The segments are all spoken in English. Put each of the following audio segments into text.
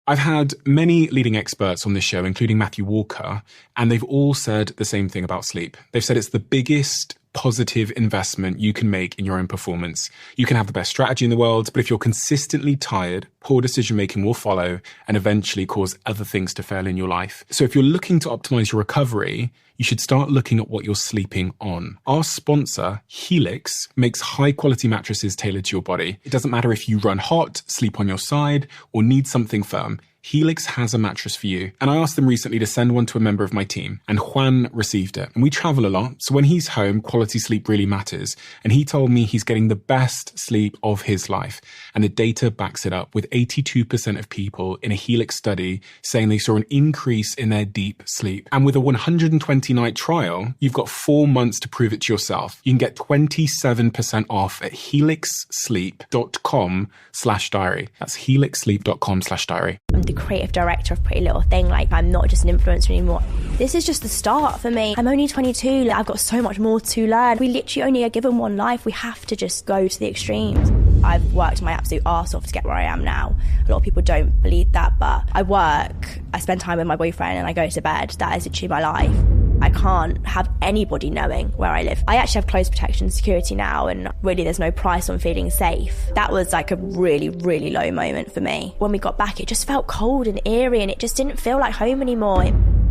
I've had many leading experts on this show, including Matthew Walker, and they've all said the same thing about sleep. They've said it's the biggest positive investment you can make in your own performance. You can have the best strategy in the world, but if you're consistently tired, poor decision-making will follow and eventually cause other things to fail in your life. So if you're looking to optimize your recovery, you should start looking at what you're sleeping on. Our sponsor, Helix, makes high-quality mattresses tailored to your body. It doesn't matter if you run hot, sleep on your side, or need something firm. Helix has a mattress for you. And I asked them recently to send one to a member of my team, and Juan received it. And we travel a lot, so when he's home, quality sleep really matters. And he told me he's getting the best sleep of his life. And the data backs it up, with 82% of people in a Helix study saying they saw an increase in their deep sleep. And with a 120-night trial, you've got 4 months to prove it to yourself. You can get 27% off at helixsleep.com/diary. That's helixsleep.com/diary. I'm the creative director of Pretty Little Thing. Like, I'm not just an influencer anymore. This is just the start for me. I'm only 22. Like, I've got so much more to learn. We literally only are given one life. We have to just go to the extremes. I've worked my absolute arse off to get where I am now. A lot of people don't believe that, but I work, I spend time with my boyfriend, and I go to bed. That is literally my life. I can't have anybody knowing where I live. I actually have close protection security now, and really there's no price on feeling safe. That was like a really, really low moment for me. When we got back, it just felt cold and eerie, and it just didn't feel like home anymore.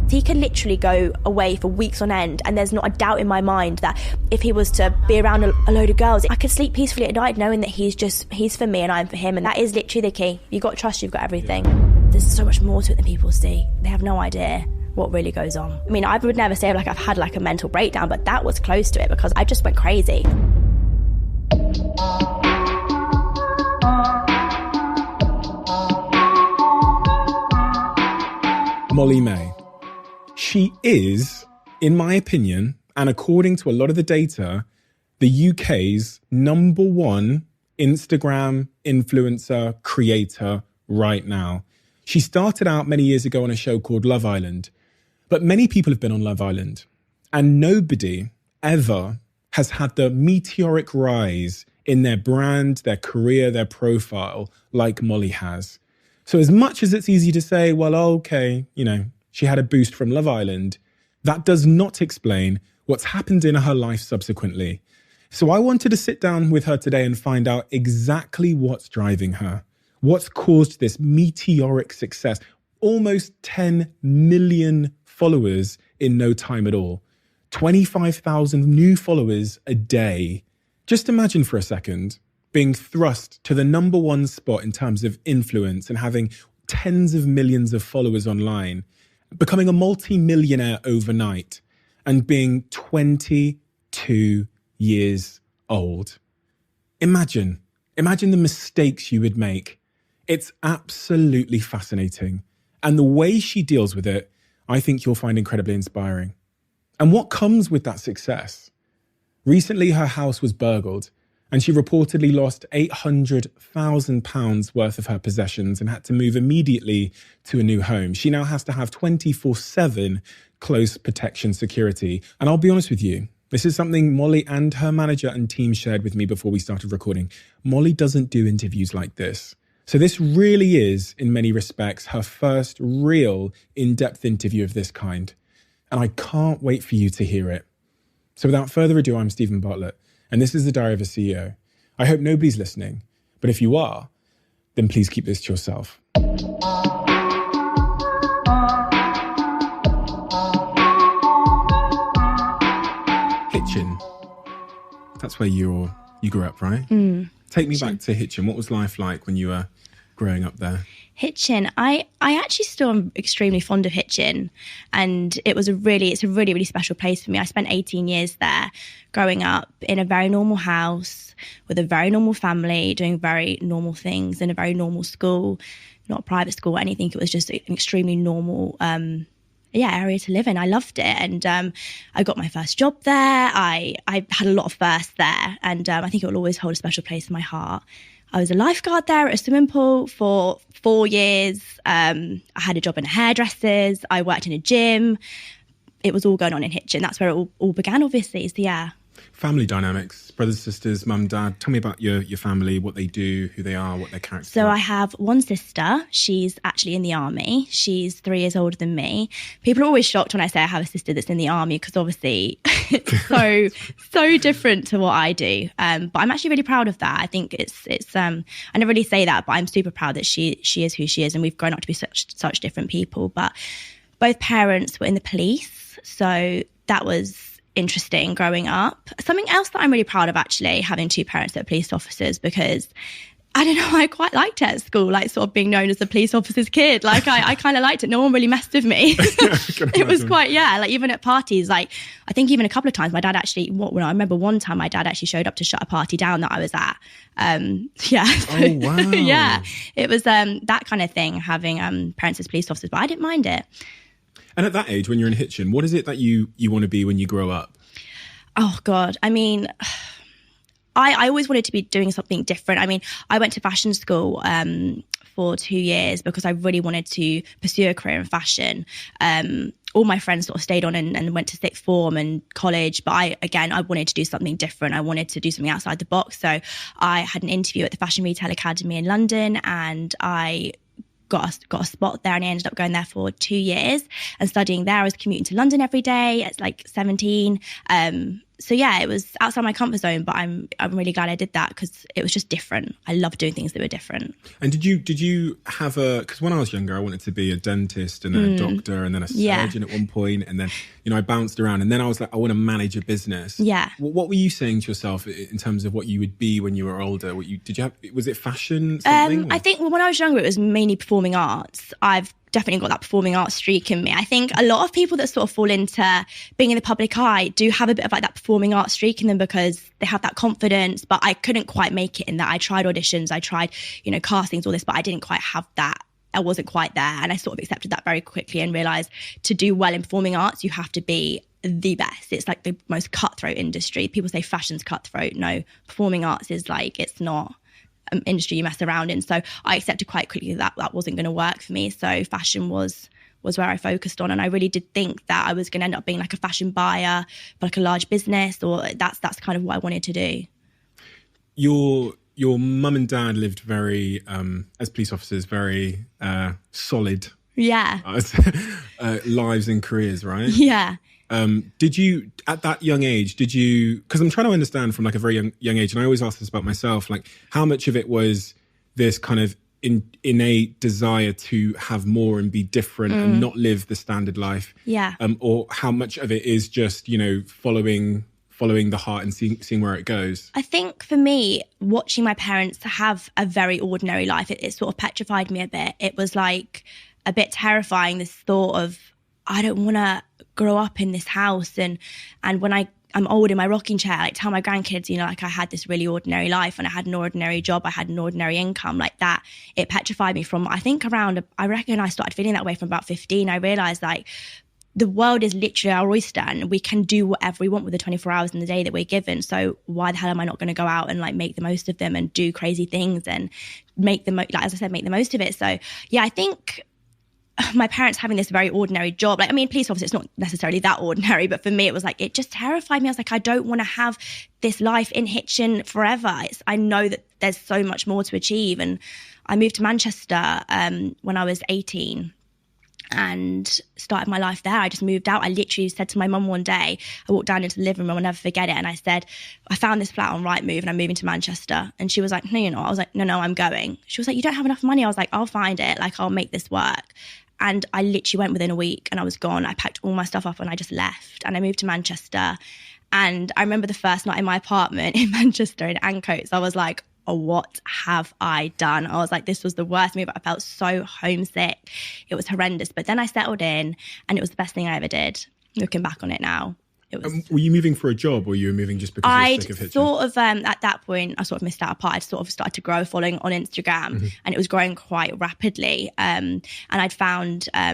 He can literally go away for weeks on end, and there's not a doubt in my mind that if he was to be around a load of girls, I could sleep peacefully at night knowing that he's for me and I'm for him. And that is literally the key. You've got trust, you've got everything. There's so much more to it than people see. They have no idea what really goes on. I mean, I would never say like I've had like a mental breakdown, but that was close to it because I just went crazy. Molly-Mae. She is, in my opinion, and according to a lot of the data, the UK's #1 Instagram influencer creator right now. She started out many years ago on a show called Love Island, but many people have been on Love Island, and nobody ever has had the meteoric rise in their brand, their career, their profile like Molly has. So as much as it's easy to say, well, okay, she had a boost from Love Island, that does not explain what's happened in her life subsequently. So I wanted to sit down with her today and find out exactly what's driving her. What's caused this meteoric success? Almost 10 million followers in no time at all. 25,000 new followers a day. Just imagine for a second being thrust to the #1 spot in terms of influence and having tens of millions of followers online, becoming a multi-millionaire overnight and being 22 years old. Imagine the mistakes you would make. It's absolutely fascinating. And the way she deals with it, I think you'll find incredibly inspiring. And what comes with that success? Recently, her house was burgled, and she reportedly lost £800,000 worth of her possessions and had to move immediately to a new home. She now has to have 24/7 close protection security. And I'll be honest with you, this is something Molly and her manager and team shared with me before we started recording. Molly doesn't do interviews like this. So this really is, in many respects, her first real in-depth interview of this kind. And I can't wait for you to hear it. So without further ado, I'm Stephen Bartlett, and this is The Diary of a CEO. I hope nobody's listening, but if you are, then please keep this to yourself. Hitchin. That's where you grew up, right? Take me back to Hitchin. What was life like when you were growing up there? Hitchin, I actually still am extremely fond of Hitchin, and it's a really, really special place for me. I spent 18 years there growing up in a very normal house with a very normal family, doing very normal things in a very normal school, not a private school or anything. It was just an extremely normal area to live in. I loved it. And I got my first job there. I had a lot of firsts there, and I think it will always hold a special place in my heart. I was a lifeguard there at a swimming pool for 4 years. I had a job in hairdressers. I worked in a gym. It was all going on in Hitchin. That's where it all began, obviously. So, yeah. family dynamics, brothers, sisters, mum, dad. Tell me about your family, what they do, who they are, what their characters So are. I have one sister. She's actually in the army. She's 3 years older than me. People are always shocked when I say I have a sister that's in the army because obviously it's so different to what I do. But I'm actually really proud of that. I think it's I never really say that, but I'm super proud that she is who she is, and we've grown up to be such different people. But both parents were in the police, so that was interesting growing up. Something else that I'm really proud of, actually, having 2 parents that are police officers, because I don't know, I quite liked it at school, like sort of being known as the police officer's kid. Like I kind of liked it. No one really messed with me. It was quite, like even at parties, like I think even a couple of times my dad actually, I remember one time my dad actually showed up to shut a party down that I was at. Oh, wow. Yeah, it was that kind of thing, having parents as police officers, but I didn't mind it. And at that age, when you're in Hitchin, what is it that you want to be when you grow up? Oh, God. I mean, I always wanted to be doing something different. I mean, I went to fashion school for 2 years because I really wanted to pursue a career in fashion. All my friends sort of stayed on and went to sixth form and college. But I wanted to do something different. I wanted to do something outside the box. So I had an interview at the Fashion Retail Academy in London, and I got a spot there, and I ended up going there for 2 years and studying there. I was commuting to London every day at like 17. So yeah, it was outside my comfort zone, but I'm really glad I did that because it was just different. I love doing things that were different. And did you have because when I was younger, I wanted to be a dentist and then a doctor and then a surgeon at one point, and then I bounced around, and then I was like, I want to manage a business. Yeah. What were you saying to yourself in terms of what you would be when you were older? Was it fashion? Something? I think when I was younger, it was mainly performing arts. I've definitely got that performing arts streak in me. I think a lot of people that sort of fall into being in the public eye do have a bit of like that performing arts streak in them because they have that confidence, but I couldn't quite make it in that. I tried auditions, I tried, castings, all this, but I didn't quite have that. I wasn't quite there. And I sort of accepted that very quickly and realised to do well in performing arts, you have to be the best. It's like the most cutthroat industry. People say fashion's cutthroat. No, performing arts is like, it's not an industry you mess around in. So I accepted quite quickly that wasn't going to work for me. So fashion was where I focused on, and I really did think that I was going to end up being like a fashion buyer for like a large business, or that's kind of what I wanted to do. Your mum and dad lived very as police officers, very solid lives and careers, right? Yeah. Did you, at that young age, because I'm trying to understand from like a very young age, and I always ask this about myself, like how much of it was this kind of innate desire to have more and be different and not live the standard life? Yeah. Or how much of it is just, following the heart and seeing where it goes? I think for me, watching my parents have a very ordinary life, it sort of petrified me a bit. It was like a bit terrifying, this thought of, I don't want to grow up in this house and when I'm old in my rocking chair, like tell my grandkids, like I had this really ordinary life and I had an ordinary job, I had an ordinary income like that. It petrified me from, I reckon I started feeling that way from about 15. I realised like the world is literally our oyster and we can do whatever we want with the 24 hours in the day that we're given. So why the hell am I not going to go out and like make the most of them and do crazy things and make the most of it. So yeah, I think my parents having this very ordinary job, like, I mean, police officer, it's not necessarily that ordinary, but for me, it was like, it just terrified me. I was like, I don't want to have this life in Hitchin forever. I know that there's so much more to achieve. And I moved to Manchester when I was 18 and started my life there. I just moved out. I literally said to my mum one day, I walked down into the living room, I'll never forget it. And I said, I found this flat on Rightmove and I'm moving to Manchester. And she was like, no, you're not. I was like, no, I'm going. She was like, you don't have enough money. I was like, I'll find it. Like, I'll make this work. And I literally went within a week and I was gone. I packed all my stuff up and I just left. And I moved to Manchester. And I remember the first night in my apartment in Manchester in Ancoats, I was like, oh, what have I done? I was like, this was the worst move. I felt so homesick. It was horrendous. But then I settled in and it was the best thing I ever did. Looking back on it now. It was. Were you moving for a job or were you moving just because you were sick of Hitchin? Sort of, at that point, I sort of missed out a part. I'd sort of started to grow a following on Instagram and it was growing quite rapidly. And I'd found a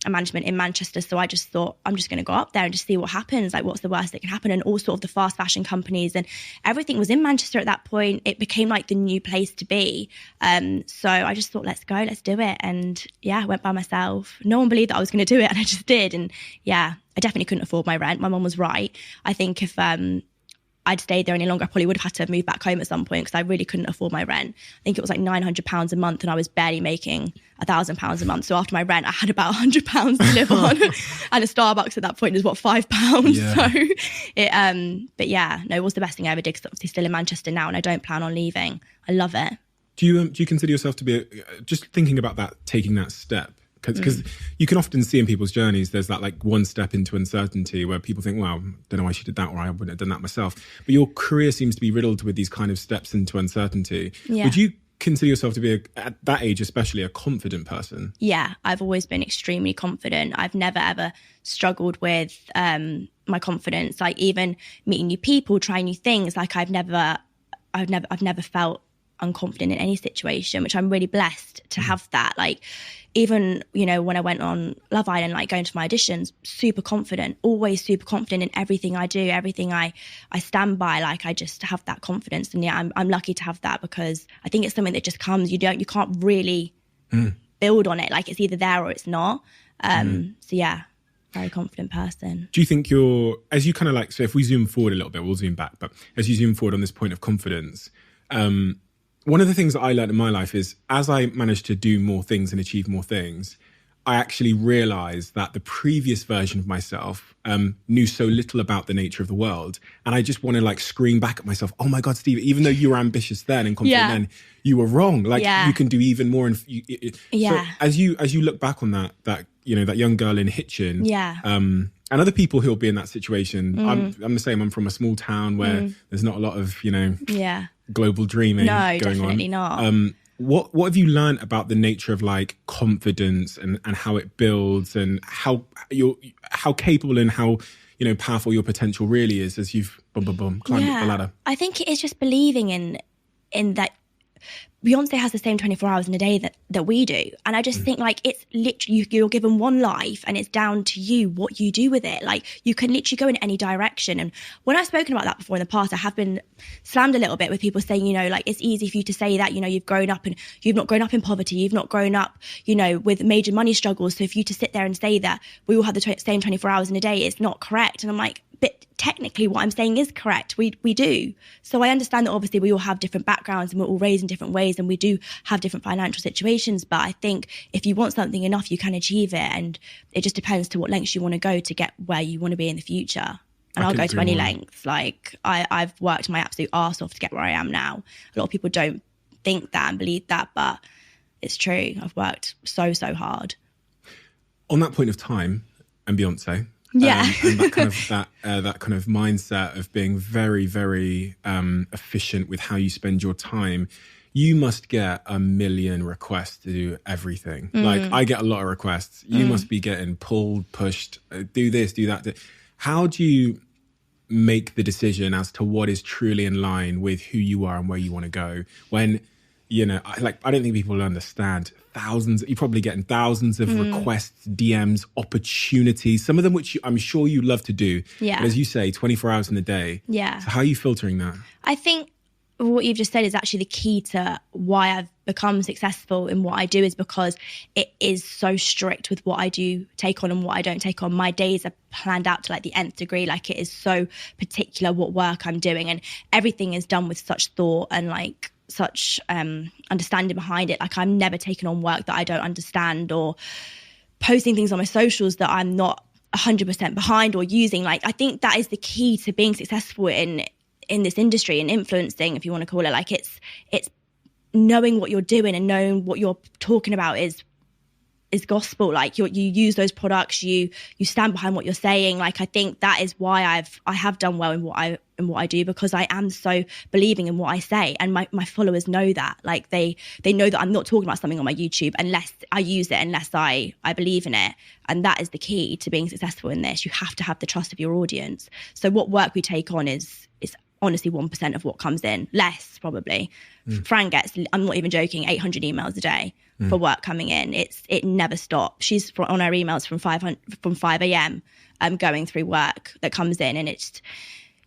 management in Manchester. So I just thought, I'm just going to go up there and just see what happens. Like, what's the worst that can happen? And all sort of the fast fashion companies and everything was in Manchester at that point. It became like the new place to be. So I just thought, let's go, let's do it. And yeah, I went by myself. No one believed that I was going to do it and I just did. And yeah, I definitely couldn't afford my rent. My mum was right. I think if I I'd stayed there any longer, I probably would have had to move back home at some point because I really couldn't afford my rent. I think it was like £900 a month and I was barely making £1,000 a month. So after my rent, I had about £100 to live on. And a Starbucks at that point is what, £5? Yeah. So but yeah, no, it was the best thing I ever did because obviously still in Manchester now and I don't plan on leaving. I love it. Do you consider yourself to be, just thinking about that, taking that step? Because you can often see in people's journeys, there's that like one step into uncertainty where people think, well, I don't know why she did that, or I wouldn't have done that myself. But your career seems to be riddled with these kind of steps into uncertainty. Yeah. Would you consider yourself to be, at that age especially, a confident person? Yeah, I've always been extremely confident. I've never ever struggled with my confidence. Like even meeting new people, trying new things. Like I've never felt unconfident in any situation, which I'm really blessed to have that. Like even, you know, when I went on Love Island, like going to my auditions, super confident, always super confident in everything I do, everything I stand by. Like I just have that confidence. And yeah, I'm lucky to have that because I think it's something that just comes, you can't really build on it. Like it's either there or it's not. So yeah, very confident person. Do you think as you kind of like, so if we zoom forward a little bit, we'll zoom back, but as you zoom forward on this point of confidence, one of the things that I learned in my life is as I managed to do more things and achieve more things, I actually realized that the previous version of myself knew so little about the nature of the world. And I just want to like scream back at myself, oh my God, Steve, even though you were ambitious then and confident then, you were wrong. Like you can do even more. So as you look back on that, you know, that young girl in Hitchin, and other people who'll be in that situation, I'm the same. I'm from a small town where there's not a lot of, you know, global dreaming going on. No, definitely not. What have you learned about the nature of like confidence and how it builds and how capable and how, you know, powerful your potential really is as you've climbed up the ladder? I think it is just believing in that. Beyonce has the same 24 hours in a day that we do. And I just think like it's literally, you're given one life and it's down to you what you do with it. Like you can literally go in any direction. And when I've spoken about that before in the past, I have been slammed a little bit with people saying, you know, like it's easy for you to say that, you know, you've grown up and you've not grown up in poverty. You've not grown up, you know, with major money struggles. So for you to sit there and say that we all have the same 24 hours in a day, it's not correct. And I'm like, but technically what I'm saying is correct. We do. So I understand that obviously we all have different backgrounds and we're all raised in different ways and we do have different financial situations. But I think if you want something enough, you can achieve it. And it just depends to what lengths you want to go to get where you want to be in the future. And I'll go to any lengths. Like I've worked my absolute arse off to get where I am now. A lot of people don't think that and believe that, but it's true. I've worked so hard. On that point of time and Beyonce, and that kind of mindset of being very, very efficient with how you spend your time, you must get a million requests to do everything. Like I get a lot of requests. You must be getting pulled, pushed, do this, do that. How do you make the decision as to what is truly in line with who you are and where you want to go when, you know, I don't think people understand you're probably getting thousands of requests, DMs, opportunities, some of them which I'm sure you love to do. Yeah. But as you say, 24 hours in a day. Yeah. So how are you filtering that? I think what you've just said is actually the key to why I've become successful in what I do is because it is so strict with what I do take on and what I don't take on. My days are planned out to like the nth degree. Like it is so particular what work I'm doing and everything is done with such thought and like such understanding behind it. Like I'm never taking on work that I don't understand or posting things on my socials that I'm not 100% behind or using. Like I think that is the key to being successful in this industry and influencing, if you want to call it. Like it's knowing what you're doing and knowing what you're talking about is gospel. Like you use those products, you stand behind what you're saying. Like I think that is why I have done well in what I do, because I am so believing in what I say, and my followers know that. Like they know that I'm not talking about something on my YouTube unless I use it, unless I believe in it. And that is the key to being successful in this. You have to have the trust of your audience. So what work we take on is honestly 1% of what comes in, less probably. Fran gets, I'm not even joking, 800 emails a day for work coming in. It never stops. She's on her emails from 5 a.m. Going through work that comes in, and it's,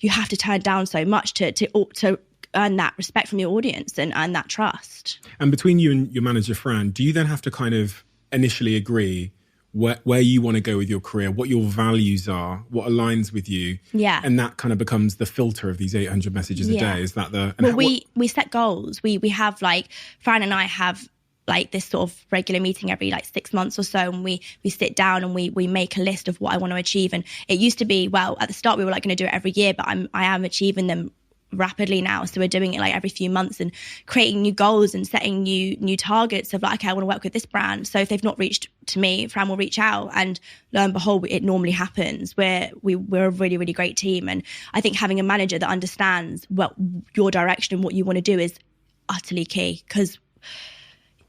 you have to turn down so much to earn that respect from your audience and earn that trust. And between you and your manager Fran, do you then have to kind of initially agree where you want to go with your career, what your values are, what aligns with you. Yeah. And that kind of becomes the filter of these 800 messages a day. Is that the... Well, we set goals. We have like, Fran and I have like this sort of regular meeting every like 6 months or so. And we sit down and we make a list of what I want to achieve. And it used to be, well, at the start we were like going to do it every year, but I am achieving them rapidly now. So we're doing it like every few months and creating new goals and setting new targets of like, okay, I want to work with this brand. So if they've not reached to me, Fran will reach out, and lo and behold, it normally happens. We're a really, really great team. And I think having a manager that understands what your direction and what you want to do is utterly key, because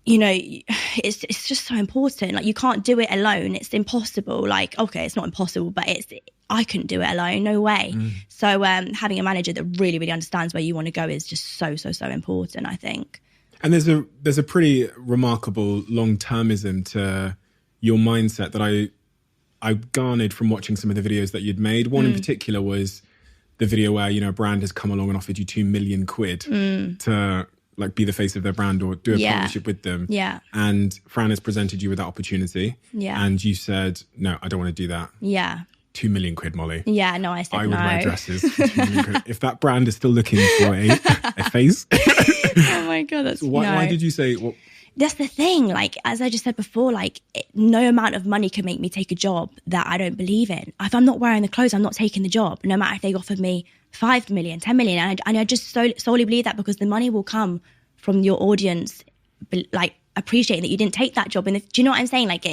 you know, it's just so important. Like, you can't do it alone. It's impossible. Like, okay, it's not impossible, but I couldn't do it alone. No way. So having a manager that really, really understands where you want to go is just so, so, so important, I think. And there's a pretty remarkable long-termism to your mindset that I garnered from watching some of the videos that you'd made. One in particular was the video where, you know, a brand has come along and offered you 2 million quid to like be the face of their brand or do a partnership with them. Yeah. And Fran has presented you with that opportunity. Yeah. And you said, no, I don't want to do that. Yeah. 2 million quid, Molly. Yeah, no, I said I no. would wear dresses for 2 million quid. If that brand is still looking for a face. Oh my God, that's why did you say... Well, that's the thing. Like, as I just said before, like, no amount of money can make me take a job that I don't believe in. If I'm not wearing the clothes, I'm not taking the job, no matter if they offered me 5 million, 10 million. And I just solely believe that, because the money will come from your audience, like, appreciating that you didn't take that job. And do you know what I'm saying? Like,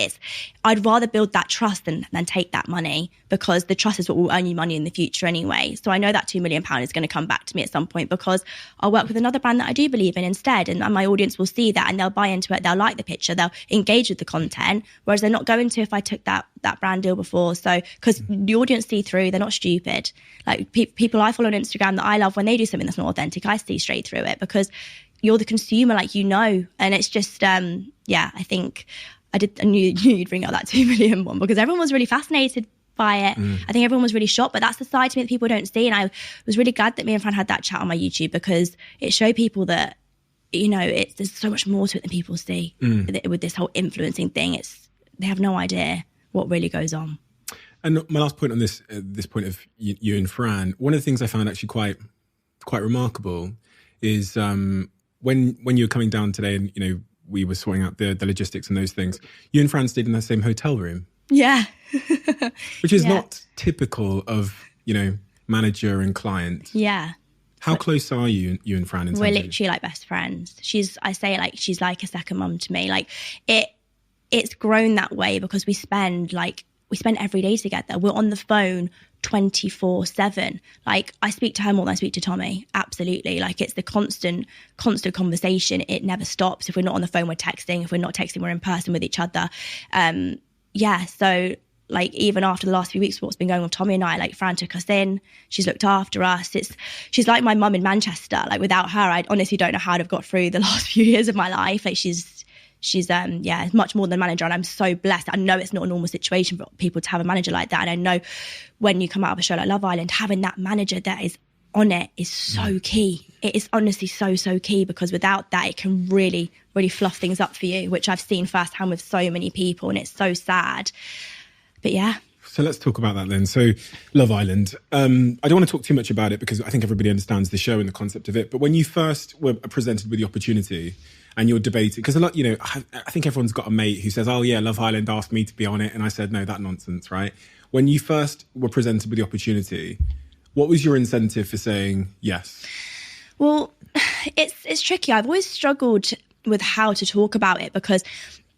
I'd rather build that trust than take that money, because the trust is what will earn you money in the future anyway. So I know that £2 million is going to come back to me at some point, because I'll work with another brand that I do believe in instead. And my audience will see that and they'll buy into it. They'll like the picture. They'll engage with the content, whereas they're not going to if I took that brand deal before. So, because the audience see through, they're not stupid. Like, people I follow on Instagram that I love, when they do something that's not authentic, I see straight through it, because you're the consumer, like, you know. And it's just, I think I knew you'd bring up that 2 million one, because everyone was really fascinated by it. I think everyone was really shocked, but that's the side to me that people don't see. And I was really glad that me and Fran had that chat on my YouTube, because it showed people that, you know, there's so much more to it than people see. With this whole influencing thing, they have no idea what really goes on. And my last point on this point of you and Fran, one of the things I found actually quite remarkable is when you were coming down today, and, you know, we were sorting out the logistics and those things, you and Fran stayed in the same hotel room. Yeah. Which is not typical of, you know, manager and client. Yeah. How close are you and Fran? We're literally like best friends. She's like a second mum to me. Like, it's grown that way because we spend every day together. We're on the phone 24/7. Like, I speak to her more than I speak to Tommy. Absolutely. Like, it's the constant conversation. It never stops. If we're not on the phone, we're texting. If we're not texting, we're in person with each other. So, like, even after the last few weeks, what's been going on with Tommy and I, like, Fran took us in. She's looked after us. She's like my mum in Manchester. Like, without her, I honestly don't know how I'd have got through the last few years of my life. Like, she's much more than a manager, and I'm so blessed. I know it's not a normal situation for people to have a manager like that, and I know when you come out of a show like Love Island, having that manager that is on it is so key. It is honestly so key, because without that, it can really, really fluff things up for you, which I've seen firsthand with so many people, and it's so sad. But yeah. So let's talk about that then. So Love Island, I don't want to talk too much about it, because I think everybody understands the show and the concept of it. But when you first were presented with the opportunity and you're debating, because a lot, you know, I think everyone's got a mate who says, oh yeah, Love Island asked me to be on it. And I said, no, that nonsense, right? When you first were presented with the opportunity, what was your incentive for saying yes? Well, it's tricky. I've always struggled with how to talk about it, because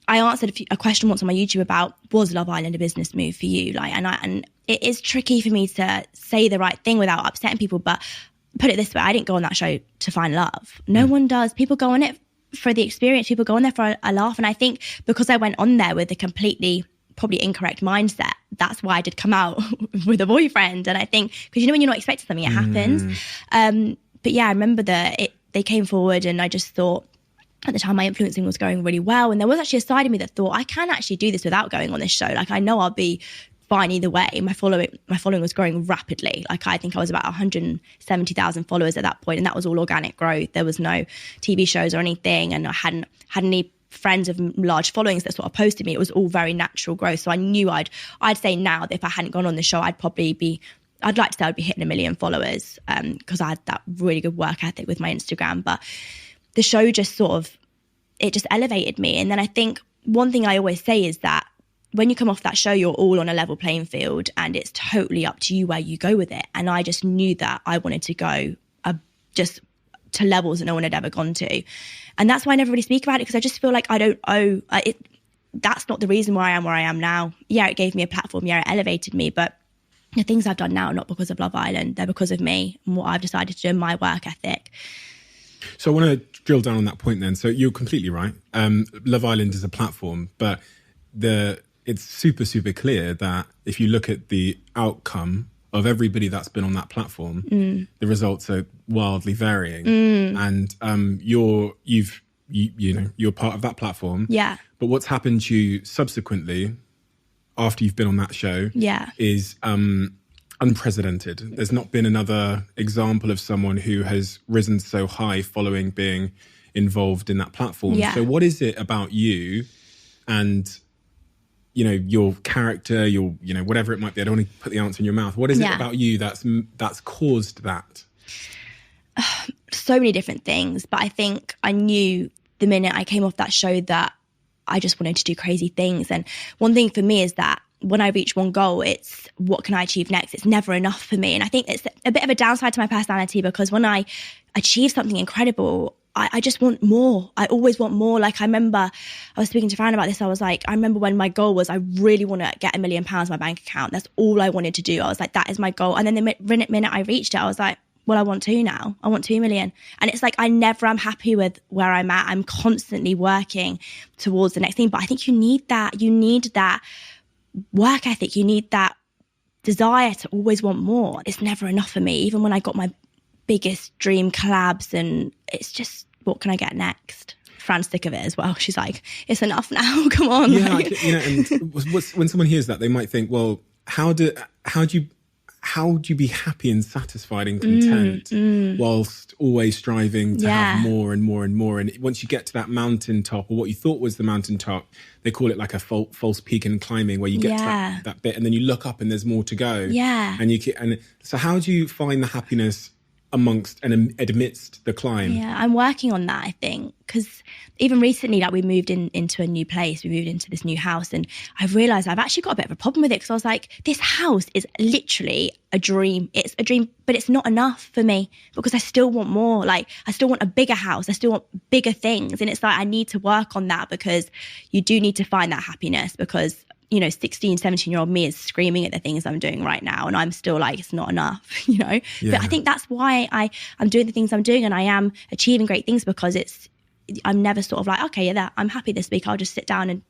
I answered a question once on my YouTube about, was Love Island a business move for you? Like, and it is tricky for me to say the right thing without upsetting people. But put it this way, I didn't go on that show to find love. No one does. People go on it for the experience. People go on there for a laugh. And I think because I went on there with a completely probably incorrect mindset, that's why I did come out with a boyfriend. And I think, because, you know, when you're not expecting something, it happens. But yeah, I remember they came forward, and I just thought, at the time, my influencing was going really well. And there was actually a side of me that thought, I can actually do this without going on this show. Like, I know I'll be fine either way. My following was growing rapidly. Like, I think I was about 170,000 followers at that point, and that was all organic growth. There was no TV shows or anything, and I hadn't any friends of large followings that sort of posted me. It was all very natural growth. So I knew I'd say now that if I hadn't gone on the show, I'd like to say I'd be hitting 1 million followers because I had that really good work ethic with my Instagram. But the show just it just elevated me. And then I think one thing I always say is that when you come off that show, you're all on a level playing field and it's totally up to you where you go with it. And I just knew that I wanted to go just to levels that no one had ever gone to. And that's why I never really speak about it, because I just feel like I don't owe it. That's not the reason why I am where I am now. Yeah, it gave me a platform. Yeah, it elevated me. But the things I've done now are not because of Love Island. They're because of me and what I've decided to do in my work ethic. So I want to drill down on that point then. So you're completely right. Love Island is a platform, but it's super, super clear that if you look at the outcome of everybody that's been on that platform, the results are wildly varying. And you're part of that platform. Yeah. But what's happened to you subsequently after you've been on that show is unprecedented. There's not been another example of someone who has risen so high following being involved in that platform. Yeah. So what is it about you and your character, whatever it might be? I don't want to put the answer in your mouth. What is it about you that's caused that? So many different things, but I think I knew the minute I came off that show that I just wanted to do crazy things. And one thing for me is that when I reach one goal, it's what can I achieve next? It's never enough for me. And I think it's a bit of a downside to my personality, because when I achieve something incredible, I just want more. I always want more. Like I remember, I was speaking to Fran about this. I was like, I remember when my goal was, I really want to get £1 million in my bank account. That's all I wanted to do. I was like, that is my goal. And then the minute I reached it, I was like, well, I want 2 now. I want 2 million. And it's like, I never am happy with where I'm at. I'm constantly working towards the next thing. But I think you need that. You need that work ethic. You need that desire to always want more. It's never enough for me. Even when I got my biggest dream collabs, and it's just, what can I get next? Fran's sick of it as well. She's like, it's enough now. Come on. Yeah, and when someone hears that, they might think, well, how do you be happy and satisfied and content whilst always striving to have more and more and more? And once you get to that mountaintop, or what you thought was the mountaintop, they call it like a false peak in climbing, where you get to that bit and then you look up and there's more to go. Yeah. And so how do you find the happiness amongst and amidst the climb? Yeah, I'm working on that, I think, because even recently, like, we moved into a new place, we moved into this new house, and I've realised I've actually got a bit of a problem with it, because I was like, this house is literally a dream. It's a dream, but it's not enough for me, because I still want more. Like, I still want a bigger house, I still want bigger things, and it's like, I need to work on that, because you do need to find that happiness, because 16, 17-year-old me is screaming at the things I'm doing right now, and I'm still like, it's not enough, Yeah. But I think that's why I'm doing the things I'm doing, and I am achieving great things, because I'm never sort of like, okay, I'm happy this week, I'll just sit down and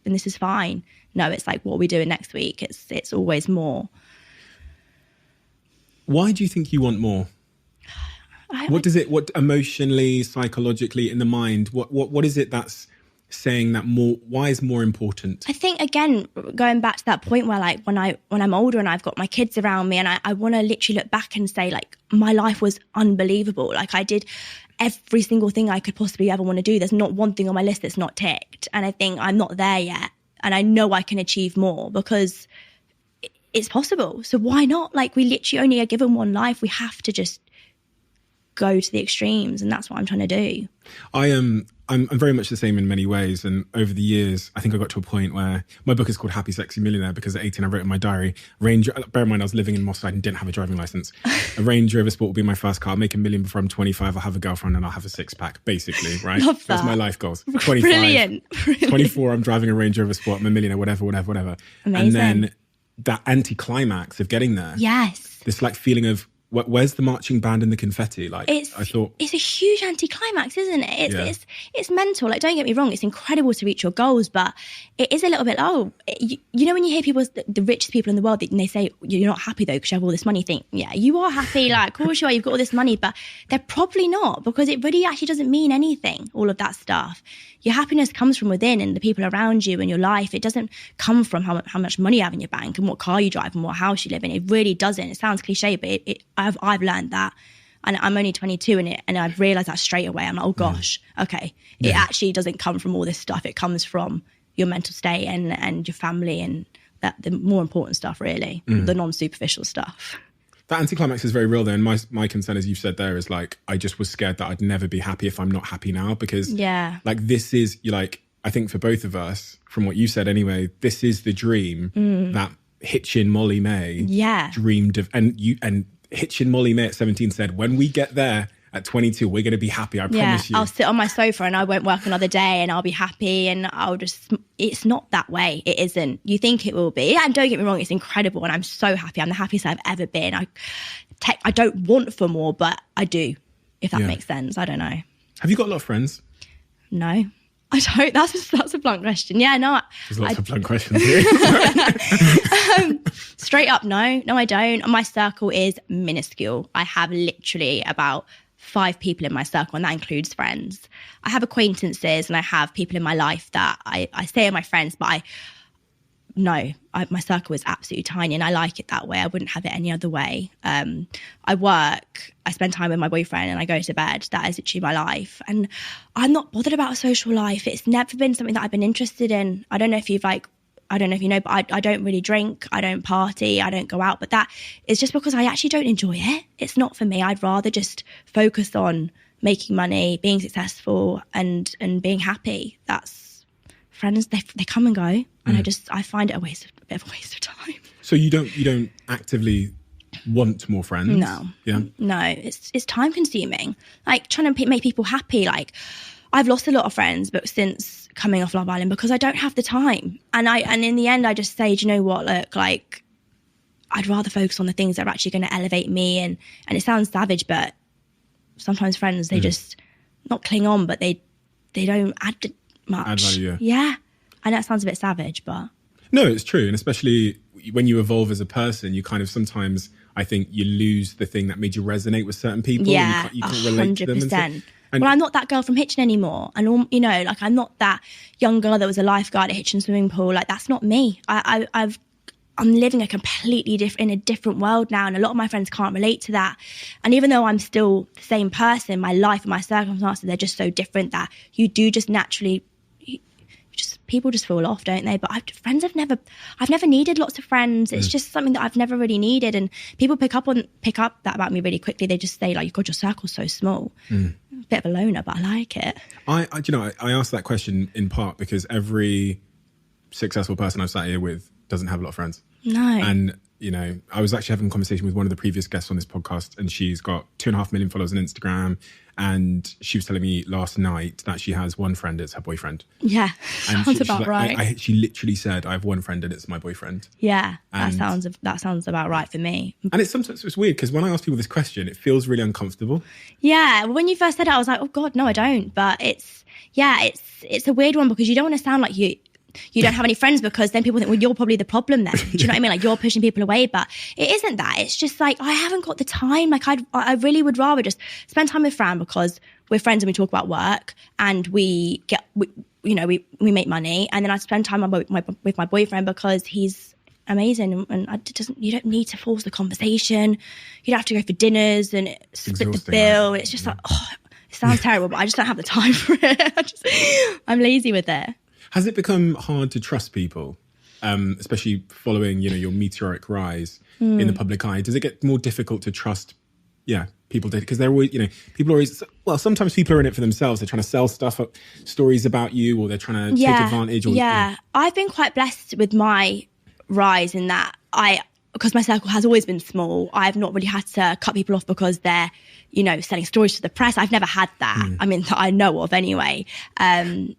this is fine. No, it's like, what are we doing next week? It's always more. Why do you think you want more? What emotionally, psychologically, in the mind, what is it that's saying that more? Why is more important? I think, again, going back to that point where, like, when I'm older and I've got my kids around me, and I want to literally look back and say, like, my life was unbelievable. Like, I did every single thing I could possibly ever want to do. There's not one thing on my list that's not ticked. And I think I'm not there yet. And I know I can achieve more, because it's possible. So why not? Like, we literally only are given one life. We have to just go to the extremes, and that's what I'm trying to do. I'm very much the same in many ways, and over the years I think I got to a point where my book is called Happy Sexy Millionaire, because at 18 I wrote in my diary, bear in mind I was living in Moss Side and didn't have a driving license, a Range Rover Sport will be my first car, I'll make $1 million before I'm 25, I'll have a girlfriend and I'll have a six-pack, basically, right? Love that. That's my life goals. 25, Brilliant. 24 I'm driving a Range Rover Sport, I'm a millionaire, whatever. Amazing. And then that anti-climax of getting there, this like feeling of, where's the marching band and the confetti? Like, it's a huge anticlimax, isn't it? It's mental. Like, don't get me wrong, it's incredible to reach your goals, but it is a little bit when you hear people, the richest people in the world, and they say, you're not happy though because you have all this money, you think, yeah, you are happy, like, of course you are, you've got all this money, but they're probably not, because it really actually doesn't mean anything, all of that stuff. Your happiness comes from within, and the people around you and your life. It doesn't come from how much money you have in your bank and what car you drive and what house you live in. It really doesn't. It sounds cliche, but I've learned that. And I'm only 22 and I've realised that straight away. I'm like, oh gosh, okay. It actually doesn't come from all this stuff. It comes from your mental state and your family and the more important stuff, really, the non-superficial stuff. That anticlimax is very real though. And my concern, as you've said there, is like, I just was scared that I'd never be happy if I'm not happy now, because like this is like, I think for both of us, from what you said anyway, this is the dream that Hitchin Molly-Mae dreamed of. And Hitchin Molly-Mae at 17 said, when we get there at 22, we're going to be happy, I promise you. I'll sit on my sofa and I won't work another day and I'll be happy and it's not that way. It isn't. You think it will be. And don't get me wrong, it's incredible and I'm so happy. I'm the happiest I've ever been. I don't want for more, but I do, if that makes sense. I don't know. Have you got a lot of friends? No. I don't. That's a blunt question. Yeah, no. There's lots of blunt questions here. Straight up, no. No, I don't. My circle is minuscule. I have literally about 5 people in my circle, and that includes friends. I have acquaintances and I have people in my life that I say are my friends, but my circle is absolutely tiny and I like it that way. I wouldn't have it any other way. I work, I spend time with my boyfriend and I go to bed. That is literally my life. And I'm not bothered about a social life. It's never been something that I've been interested in. I don't know if you know, but I don't really drink. I don't party. I don't go out. But that is just because I actually don't enjoy it. It's not for me. I'd rather just focus on making money, being successful and being happy. That's friends. They come and go. And I find it a bit of a waste of time. So you don't actively want more friends? No. Yeah. No, it's time consuming. Like trying to make people happy. Like I've lost a lot of friends, but since coming off Love Island, because I don't have the time. And in the end, I just say, do you know what? Look, like I'd rather focus on the things that are actually going to elevate me. And it sounds savage, but sometimes friends, they just not cling on, but they don't add much. Add value. Yeah. And that sounds a bit savage, but... No, it's true. And especially when you evolve as a person, you kind of sometimes, I think, you lose the thing that made you resonate with certain people. Yeah, you can't relate to them. 100%. Well, I'm not that girl from Hitchin anymore. And, you know, like I'm not that young girl that was a lifeguard at Hitchin swimming pool. Like that's not me. I'm living in a different world now. And a lot of my friends can't relate to that. And even though I'm still the same person, my life and my circumstances, they're just so different that you do just naturally... people just fall off, don't they? But I've never needed lots of friends. It's just something that I've never really needed. And people pick up that about me really quickly. They just say like, God, your circle's so small. A bit of a loner, but I like it. I asked that question in part because every successful person I've sat here with doesn't have a lot of friends. No. And, you know, I was actually having a conversation with one of the previous guests on this podcast and she's got 2.5 million followers on Instagram. And she was telling me last night that she has one friend, it's her boyfriend. Yeah, and sounds about right. She literally said, I have one friend and it's my boyfriend. Yeah, that sounds about right for me. And it's weird because when I ask people this question, it feels really uncomfortable. Yeah, when you first said it, I was like, oh God, no, I don't. But it's a weird one because you don't want to sound like you don't have any friends because then people think, well, you're probably the problem then. Do you know what I mean? Like you're pushing people away, but it isn't that. It's just like, I haven't got the time. Like I really would rather just spend time with Fran because we're friends and we talk about work and we make money. And then I spend time with my boyfriend because he's amazing. And you don't need to force the conversation. You don't have to go for dinners and split the bill. It's just like, it sounds terrible, but I just don't have the time for it. I'm lazy with it. Has it become hard to trust people, especially following, your meteoric rise in the public eye? Does it get more difficult to trust, people? Because they're always, people are always, well, sometimes people are in it for themselves. They're trying to sell stories about you, or they're trying to take advantage. I've been quite blessed with my rise in that because my circle has always been small, I've not really had to cut people off because they're, selling stories to the press. I've never had that. I mean, that I know of anyway. But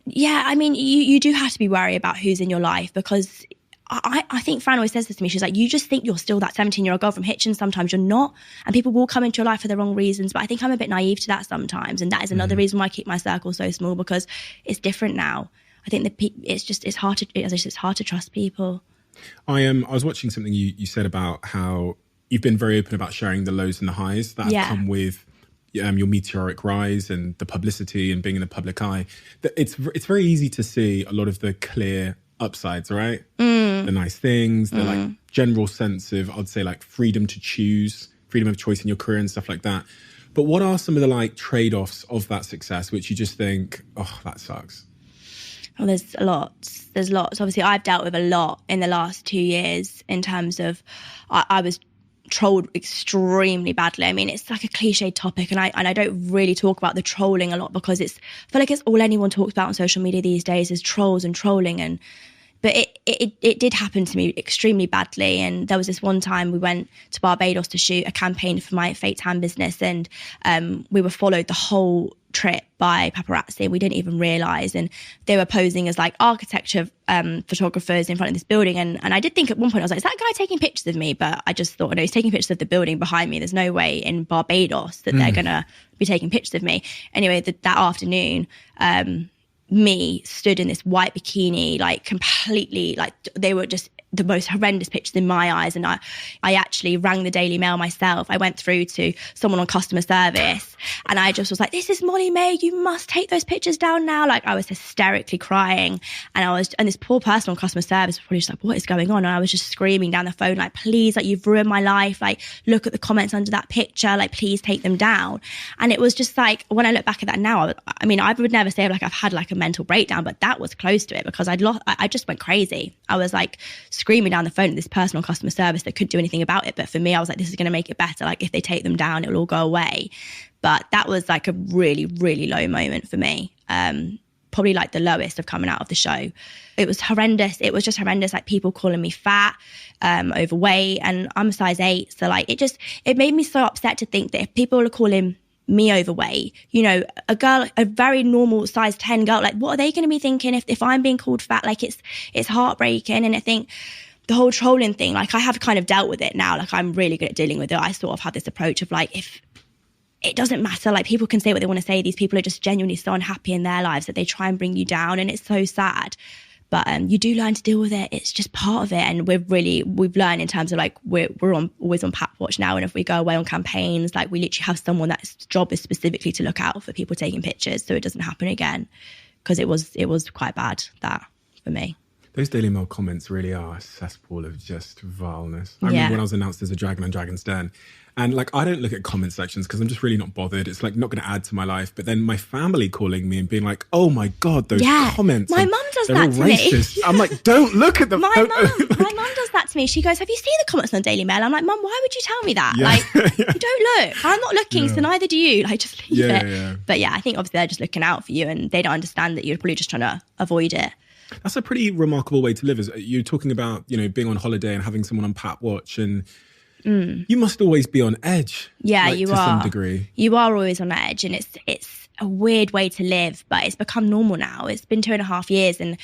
you do have to be worried about who's in your life because I think Fran always says this to me. She's like, you just think you're still that 17-year-old girl from Hitchin. Sometimes you're not. And people will come into your life for the wrong reasons. But I think I'm a bit naive to that sometimes. And that is another reason why I keep my circle so small because it's different now. I think it's hard to trust people. I was watching something you said about how you've been very open about sharing the lows and the highs that have come with your meteoric rise and the publicity and being in the public eye. It's very easy to see a lot of the clear upsides, right? The nice things, the like general sense of, I'd say, like freedom to choose, freedom of choice in your career and stuff like that. But what are some of the like trade-offs of that success, which you just think, oh, that sucks? Well, there's lots. Obviously, I've dealt with a lot in the last 2 years in terms of I was trolled extremely badly. I mean, it's like a cliched topic, and I don't really talk about the trolling a lot because I feel like it's all anyone talks about on social media these days is trolls and trolling. But it did happen to me extremely badly. And there was this one time we went to Barbados to shoot a campaign for my fake tan business, and we were followed the whole trip by paparazzi. We didn't even realise, and they were posing as like architecture photographers in front of this building. And I did think at one point, I was like, is that guy taking pictures of me? But I just thought, no, he's taking pictures of the building behind me. There's no way in Barbados that they're gonna be taking pictures of me. Anyway, that afternoon, me stood in this white bikini, like completely, like they were just the most horrendous pictures in my eyes. And I actually rang the Daily Mail myself. I went through to someone on customer service and I just was like, this is Molly-Mae, you must take those pictures down now. Like I was hysterically crying, and this poor person on customer service was probably just like, what is going on? And I was just screaming down the phone, like, please, like, you've ruined my life. Like, look at the comments under that picture. Like, please take them down. And it was just like, when I look back at that now, I mean, I would never say like I've had like a mental breakdown, but that was close to it because I just went crazy. I was like screaming down the phone at this person on customer service that couldn't do anything about it. But for me, I was like, this is going to make it better. Like if they take them down, it'll all go away. But that was like a really, really low moment for me. Probably like the lowest of coming out of the show. It was horrendous. It was just horrendous. Like people calling me fat, overweight, and I'm a size 8. So like it made me so upset to think that if people are calling me overweight, you know, a girl, a very normal size 10 girl, like what are they going to be thinking if I'm being called fat? Like it's heartbreaking. And I think the whole trolling thing, like I have kind of dealt with it now. Like I'm really good at dealing with it. I sort of had this approach of like, if it doesn't matter, like people can say what they want to say. These people are just genuinely so unhappy in their lives that they try and bring you down, and it's so sad. But you do learn to deal with it. It's just part of it. And we've learned in terms of like, we're always on Pap Watch now. And if we go away on campaigns, like we literally have someone that's job is specifically to look out for people taking pictures so it doesn't happen again. Because it was quite bad, that, for me. Those Daily Mail comments really are a cesspool of just vileness. I remember when I was announced as a dragon on Dragon's Den, and like I don't look at comment sections because I'm just really not bothered. It's like not going to add to my life. But then my family calling me and being like, "Oh my God, those comments!" My mum does that to me. I'm like, "Don't look at them." My mum does that to me. She goes, "Have you seen the comments on Daily Mail?" I'm like, "Mum, why would you tell me that? Like, you don't look. I'm not looking, so neither do you. Like, just leave it." Yeah. But yeah, I think obviously they're just looking out for you, and they don't understand that you're probably just trying to avoid it. That's a pretty remarkable way to live. You're talking about, you know, being on holiday and having someone on Pap Watch, and you must always be on edge. Yeah, like, you to are. some degree. You are always on edge, and it's a weird way to live, but it's become normal now. It's been 2.5 years, and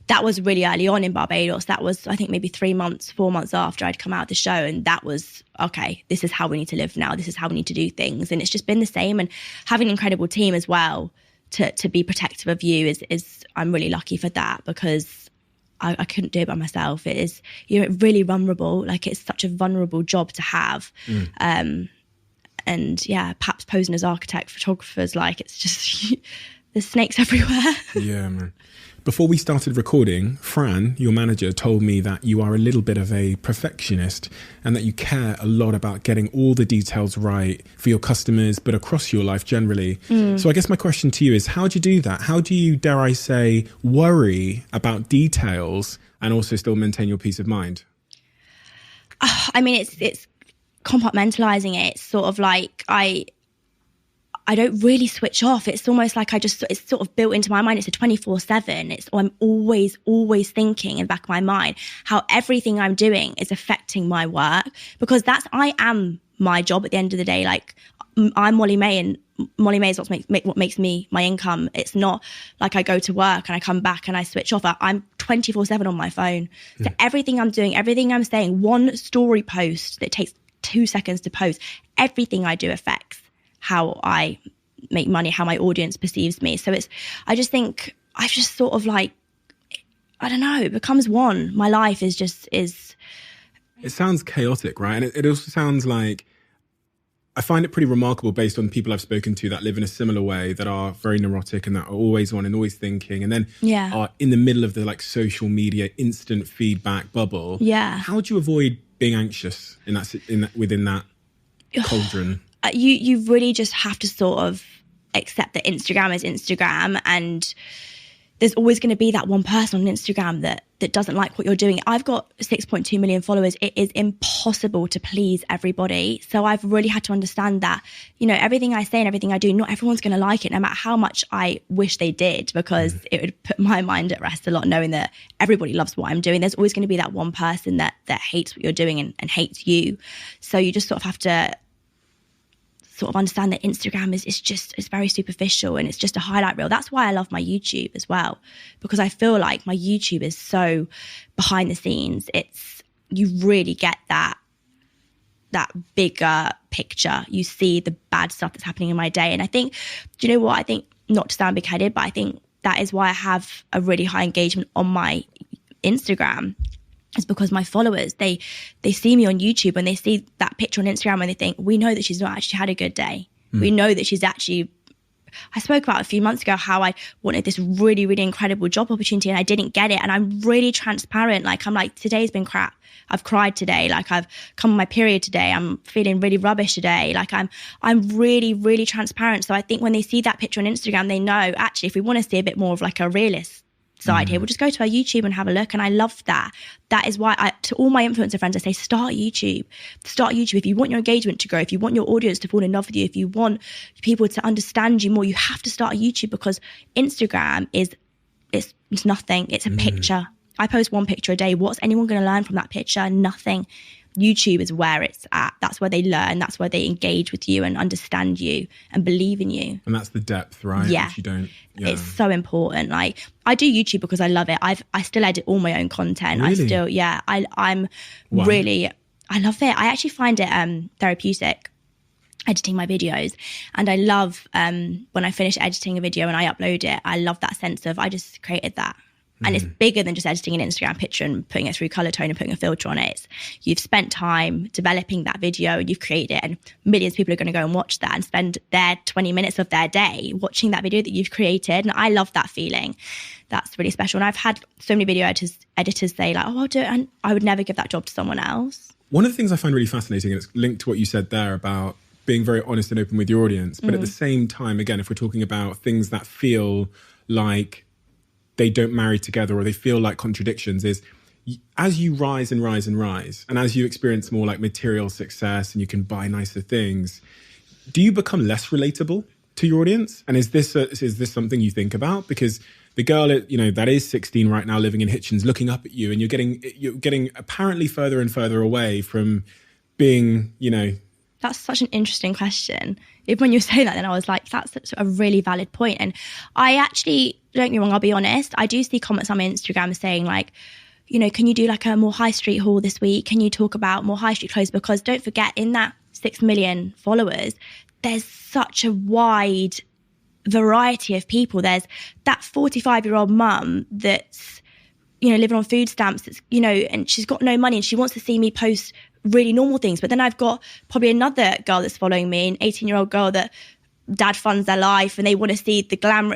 that was really early on in Barbados. That was, I think, maybe 4 months after I'd come out of the show, and that was, okay, this is how we need to live now. This is how we need to do things, and it's just been the same. And having an incredible team as well to be protective of you is I'm really lucky for that, because I couldn't do it by myself. You're really vulnerable. Like, it's such a vulnerable job to have. And yeah, Pap's posing as architect, photographers, like, it's just, there's snakes everywhere. Yeah, man. Before we started recording, Fran, your manager, told me that you are a little bit of a perfectionist and that you care a lot about getting all the details right for your customers, but across your life generally. So I guess my question to you is, how do you do that? How do you, dare I say, worry about details and also still maintain your peace of mind? I mean, it's compartmentalizing it. It's sort of like I don't really switch off. It's almost like it's sort of built into my mind. It's a 24/7. I'm always thinking in the back of my mind how everything I'm doing is affecting my work, because I am my job at the end of the day. Like, I'm Molly-Mae, and Molly-Mae is what makes me my income. It's not like I go to work and I come back and I switch off. I'm 24/7 on my phone. So everything I'm doing, everything I'm saying, one story post that takes 2 seconds to post, everything I do affects how I make money, how my audience perceives me. So I just think I've just sort of like, I don't know, it becomes one. My life is. It sounds chaotic, right? And it also sounds like I find it pretty remarkable based on people I've spoken to that live in a similar way, that are very neurotic and that are always on and always thinking, and then are in the middle of the like social media instant feedback bubble. Yeah. How do you avoid being anxious within that cauldron? You really just have to sort of accept that Instagram is Instagram, and there's always going to be that one person on Instagram that doesn't like what you're doing. I've got 6.2 million followers. It is impossible to please everybody. So I've really had to understand that, you know, everything I say and everything I do, not everyone's going to like it, no matter how much I wish they did, because it would put my mind at rest a lot knowing that everybody loves what I'm doing. There's always going to be that one person that hates what you're doing and hates you. So you just sort of have to sort of understand that Instagram is very superficial, and it's just a highlight reel. That's why I love my YouTube as well, because I feel like my YouTube is so behind the scenes. You really get that bigger picture. You see the bad stuff that's happening in my day. And I think, do you know what? I think, not to sound big-headed, but I think that is why I have a really high engagement on my Instagram. Is because my followers, they see me on YouTube and they see that picture on Instagram and they think, we know that she's not actually had a good day. We know that she's actually, I spoke about a few months ago how I wanted this really, really incredible job opportunity and I didn't get it. And I'm really transparent. Like, I'm like, today's been crap. I've cried today. Like, I've come on my period today. I'm feeling really rubbish today. Like, I'm really, really transparent. So I think when they see that picture on Instagram, they know, actually, if we want to see a bit more of like a realist side here, we'll just go to our YouTube and have a look. And I love that. That is why to all my influencer friends, I say, start YouTube. If you want your engagement to grow, if you want your audience to fall in love with you, if you want people to understand you more, you have to start a YouTube, because Instagram it's nothing. It's a picture. I post one picture a day. What's anyone going to learn from that picture? Nothing. YouTube is where it's at. That's where they learn. That's where they engage with you and understand you and believe in you. And that's the depth, right? Yeah. Which you don't. Yeah. It's so important. Like, I do YouTube because I love it. I still edit all my own content. Really? I'm really, I love it. I actually find it therapeutic, editing my videos. And I love when I finish editing a video and I upload it, I love that sense of, I just created that. And it's bigger than just editing an Instagram picture and putting it through color tone and putting a filter on it. You've spent time developing that video and you've created it, and millions of people are going to go and watch that and spend their 20 minutes of their day watching that video that you've created. And I love that feeling. That's really special. And I've had so many video editors say like, oh, I'll do it. And I would never give that job to someone else. One of the things I find really fascinating, and it's linked to what you said there about being very honest and open with your audience. But at the same time, again, if we're talking about things that feel like they don't marry together or they feel like contradictions, is as you rise and rise and rise, and as you experience more like material success and you can buy nicer things, do you become less relatable to your audience? And is this something you think about? Because the girl, that is 16 right now, living in Hitchens, looking up at you, and you're getting apparently further and further away from being, That's such an interesting question. Even when you were saying that, then I was like, that's a really valid point. And I actually, don't get me wrong, I'll be honest, I do see comments on my Instagram saying like, can you do like a more high street haul this week? Can you talk about more high street clothes? Because don't forget, in that 6 million followers, there's such a wide variety of people. There's that 45-year-old mum that's, living on food stamps, that's, and she's got no money and she wants to see me post really normal things. But then I've got probably another girl that's following me, an 18-year-old girl that dad funds their life and they want to see the glamour.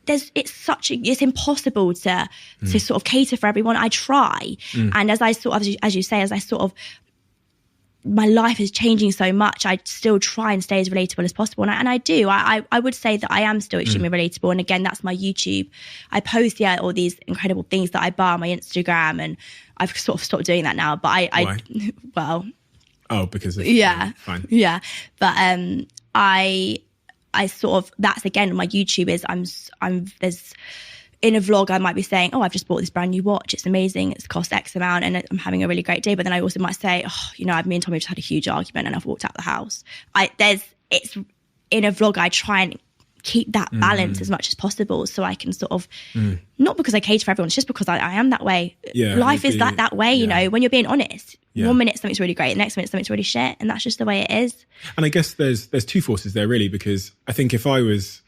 It's impossible to sort of cater for everyone. I try. And as you say, my life is changing so much, I still try and stay as relatable as possible. And I do. I would say that I am still extremely relatable. And again, that's my YouTube. I post, all these incredible things that I buy on my Instagram, and I've sort of stopped doing that now. But Why? Because of fine. Yeah. But I sort of, that's again, my YouTube is there's, in a vlog, I might be saying, oh, I've just bought this brand new watch. It's amazing. It's cost X amount and I'm having a really great day. But then I also might say, me and Tommy just had a huge argument and I've walked out the house. It's in a vlog, I try and keep that balance as much as possible so I can sort of, not because I cater for everyone, it's just because I am that way. Yeah, life is that way, when you're being honest. 1 minute something's really great, the next minute something's really shit, and that's just the way it is. And I guess there's two forces there really, because I think if I was...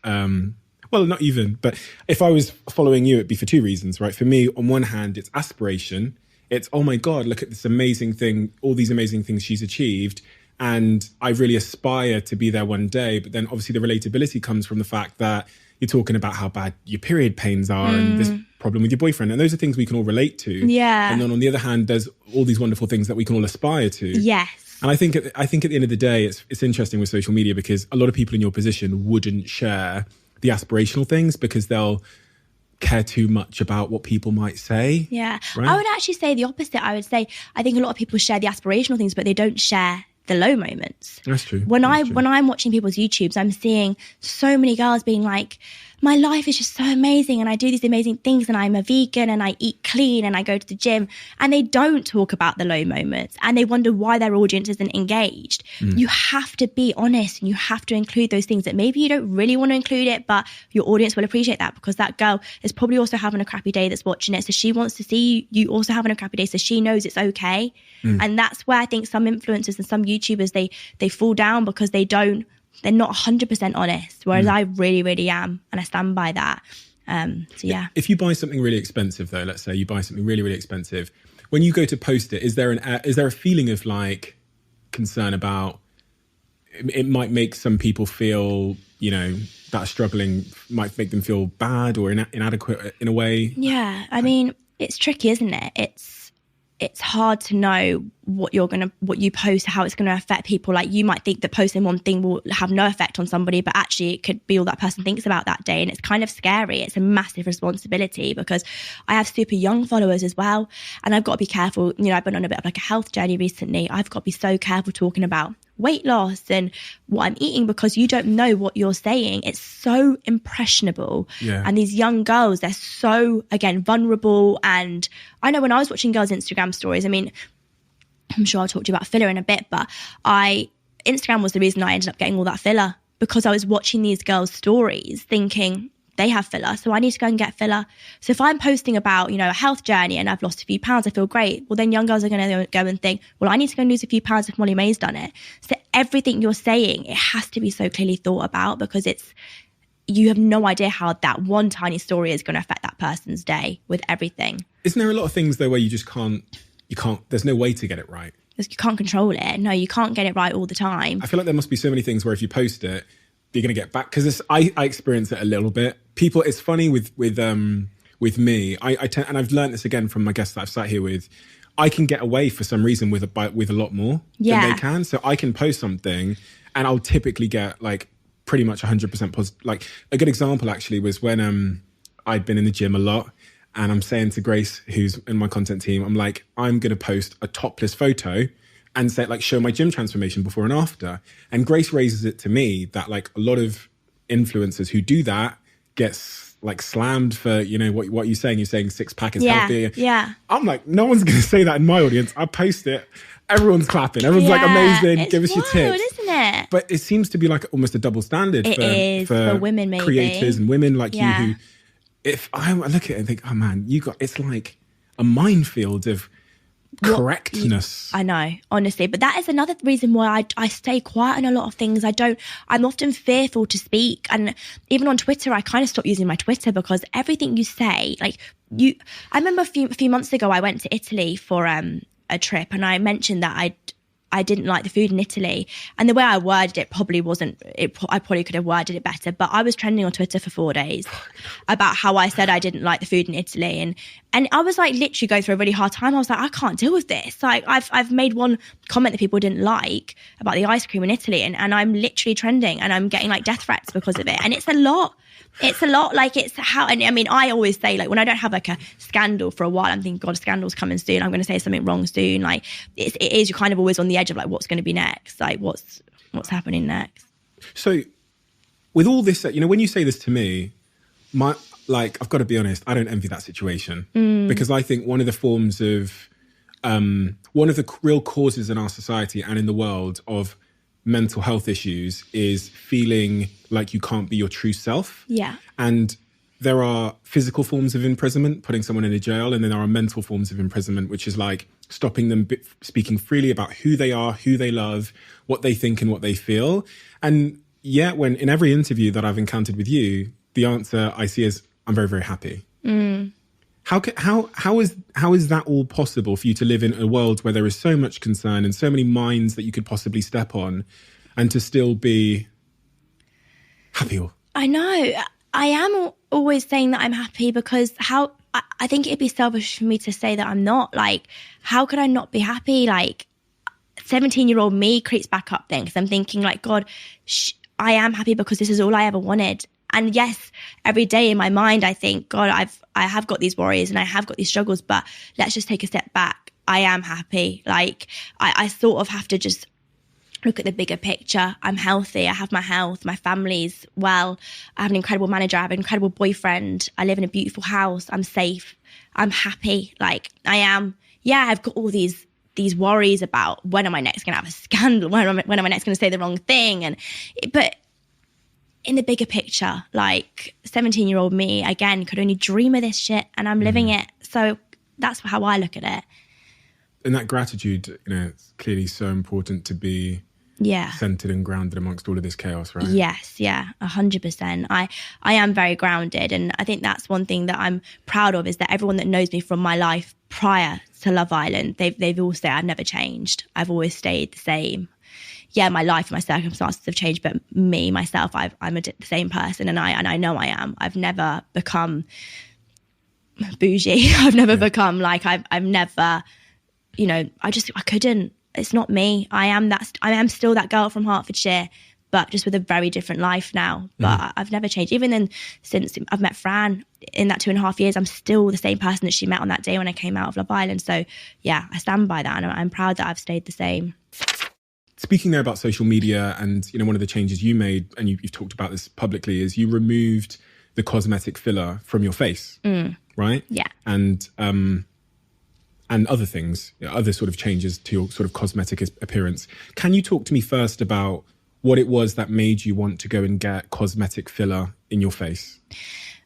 not even, but if I was following you, it'd be for two reasons, right? For me, on one hand, it's aspiration. It's, oh my God, look at this amazing thing, all these amazing things she's achieved. And I really aspire to be there one day. But then obviously the relatability comes from the fact that you're talking about how bad your period pains are and this problem with your boyfriend. And those are things we can all relate to. Yeah. And then on the other hand, there's all these wonderful things that we can all aspire to. Yes. And I think at the end of the day, it's interesting with social media because a lot of people in your position wouldn't share the aspirational things because they'll care too much about what people might say. Yeah. Right? I would actually say the opposite. I would say I think a lot of people share the aspirational things, but they don't share the low moments. That's true. When I'm watching people's YouTubes, I'm seeing so many girls being like, my life is just so amazing and I do these amazing things and I'm a vegan and I eat clean and I go to the gym, and they don't talk about the low moments and they wonder why their audience isn't engaged. You have to be honest and you have to include those things that maybe you don't really want to include it, but your audience will appreciate that because that girl is probably also having a crappy day that's watching it. So she wants to see you also having a crappy day so she knows it's okay. And that's where I think some influencers and some YouTubers, they fall down because they're not 100% honest, whereas I really, really am. And I stand by that. So yeah. If you buy something really expensive though, let's say you buy something really, really expensive, when you go to post it, is there a feeling of like concern about it might make some people feel, you know, that are struggling might make them feel bad or inadequate in a way? Yeah. I mean, it's tricky, isn't it? It's hard to know what you post, how it's going to affect people. Like you might think that posting one thing will have no effect on somebody, but actually it could be all that person thinks about that day. And it's kind of scary. It's a massive responsibility because I have super young followers as well. And I've got to be careful. You know, I've been on a bit of like a health journey recently. I've got to be so careful talking about weight loss and what I'm eating because you don't know what you're saying. It's so impressionable. Yeah. And these young girls, they're so, again, vulnerable. And I know when I was watching girls' Instagram stories, I mean, I'm sure I'll talk to you about filler in a bit, but Instagram was the reason I ended up getting all that filler because I was watching these girls' stories thinking, they have filler, so I need to go and get filler. So if I'm posting about, you know, a health journey and I've lost a few pounds, I feel great. Well, then young girls are going to go and think, well, I need to go and lose a few pounds if Molly-Mae's done it. So everything you're saying, it has to be so clearly thought about because you have no idea how that one tiny story is going to affect that person's day with everything. Isn't there a lot of things though where you just can't, there's no way to get it right? Because you can't control it. No, you can't get it right all the time. I feel like there must be so many things where if you post it, you're going to get back. Because I experience it a little bit. People, it's funny with me. I tend, and I've learned this again from my guests that I've sat here with. I can get away for some reason with a lot more than they can. So I can post something, and I'll typically get like pretty much 100% positive. Like a good example actually was when I'd been in the gym a lot, and I'm saying to Grace, who's in my content team, I'm like, I'm going to post a topless photo and say, like, show my gym transformation before and after. And Grace raises it to me that like a lot of influencers who do that gets like slammed for, you know, what you're saying. You're saying six pack is healthier. Yeah. I'm like, no one's going to say that in my audience. I post it. Everyone's clapping. Everyone's like, amazing. Give us your tips. Isn't it? But it seems to be like almost a double standard for women, maybe. Creators and women like you who, if I look at it and think, oh man, it's like a minefield of correctness. I know, honestly. But that is another reason why I stay quiet on a lot of things. I'm often fearful to speak. And even on Twitter, I kind of stopped using my Twitter because everything you say, like I remember a few months ago, I went to Italy for a trip, and I mentioned that I didn't like the food in Italy, and the way I worded it probably wasn't it. I probably could have worded it better, but I was trending on Twitter for 4 days about how I said I didn't like the food in Italy, and I was like literally going through a really hard time. I was like, I can't deal with this. Like I've made one comment that people didn't like about the ice cream in Italy, and I'm literally trending, and I'm getting like death threats because of it, and it's a lot. It's a lot. Like it's how, and I mean, I always say like when I don't have like a scandal for a while, I'm thinking, God, a scandal's coming soon. I'm going to say something wrong soon. Like it is, you're kind of always on the edge of like, what's going to be next? Like what's happening next? So with all this, you know, when you say this to me, I've got to be honest, I don't envy that situation because I think one of the forms of, one of the real causes in our society and in the world of mental health issues is feeling like you can't be your true self. Yeah. And there are physical forms of imprisonment, putting someone in a jail, and then there are mental forms of imprisonment, which is like stopping them speaking freely about who they are, who they love, what they think and what they feel. And yet when in every interview that I've encountered with you, the answer I see is, I'm very, very happy. How is that all possible for you to live in a world where there is so much concern and so many minds that you could possibly step on, and to still be happy? I know. I am always saying that I'm happy, because I think it'd be selfish for me to say that I'm not. Like, how could I not be happy? Like, 17-year-old me creeps back up then, because I'm thinking like, God, I am happy because this is all I ever wanted. And yes, every day in my mind, I think, God, I have got these worries and I have got these struggles, but let's just take a step back. I am happy. Like, I sort of have to just look at the bigger picture. I'm healthy. I have my health. My family's well. I have an incredible manager. I have an incredible boyfriend. I live in a beautiful house. I'm safe. I'm happy. Like, I am. Yeah, I've got all these worries about when am I next going to have a scandal? When am I next going to say the wrong thing? But in the bigger picture, like, 17-year-old me, again, could only dream of this shit, and I'm living it. So that's how I look at it. And that gratitude, it's clearly so important to be centered and grounded amongst all of this chaos, right? Yes, yeah, 100%. I am very grounded, and I think that's one thing that I'm proud of, is that everyone that knows me from my life prior to Love Island, they've all said I've never changed. I've always stayed the same. Yeah, my life, my circumstances have changed, but me, myself, I'm the same person, and I know I am. I've never become bougie. I've never become like, I've never, I couldn't. It's not me. I am still that girl from Hertfordshire, but just with a very different life now. But I've never changed. Even then, since I've met Fran, in that 2.5 years, I'm still the same person that she met on that day when I came out of Love Island. So yeah, I stand by that, and I'm proud that I've stayed the same. Speaking there about social media, and one of the changes you made, and you've talked about this publicly, is you removed the cosmetic filler from your face, right? Yeah. And other things, other sort of changes to your sort of cosmetic appearance. Can you talk to me first about what it was that made you want to go and get cosmetic filler in your face?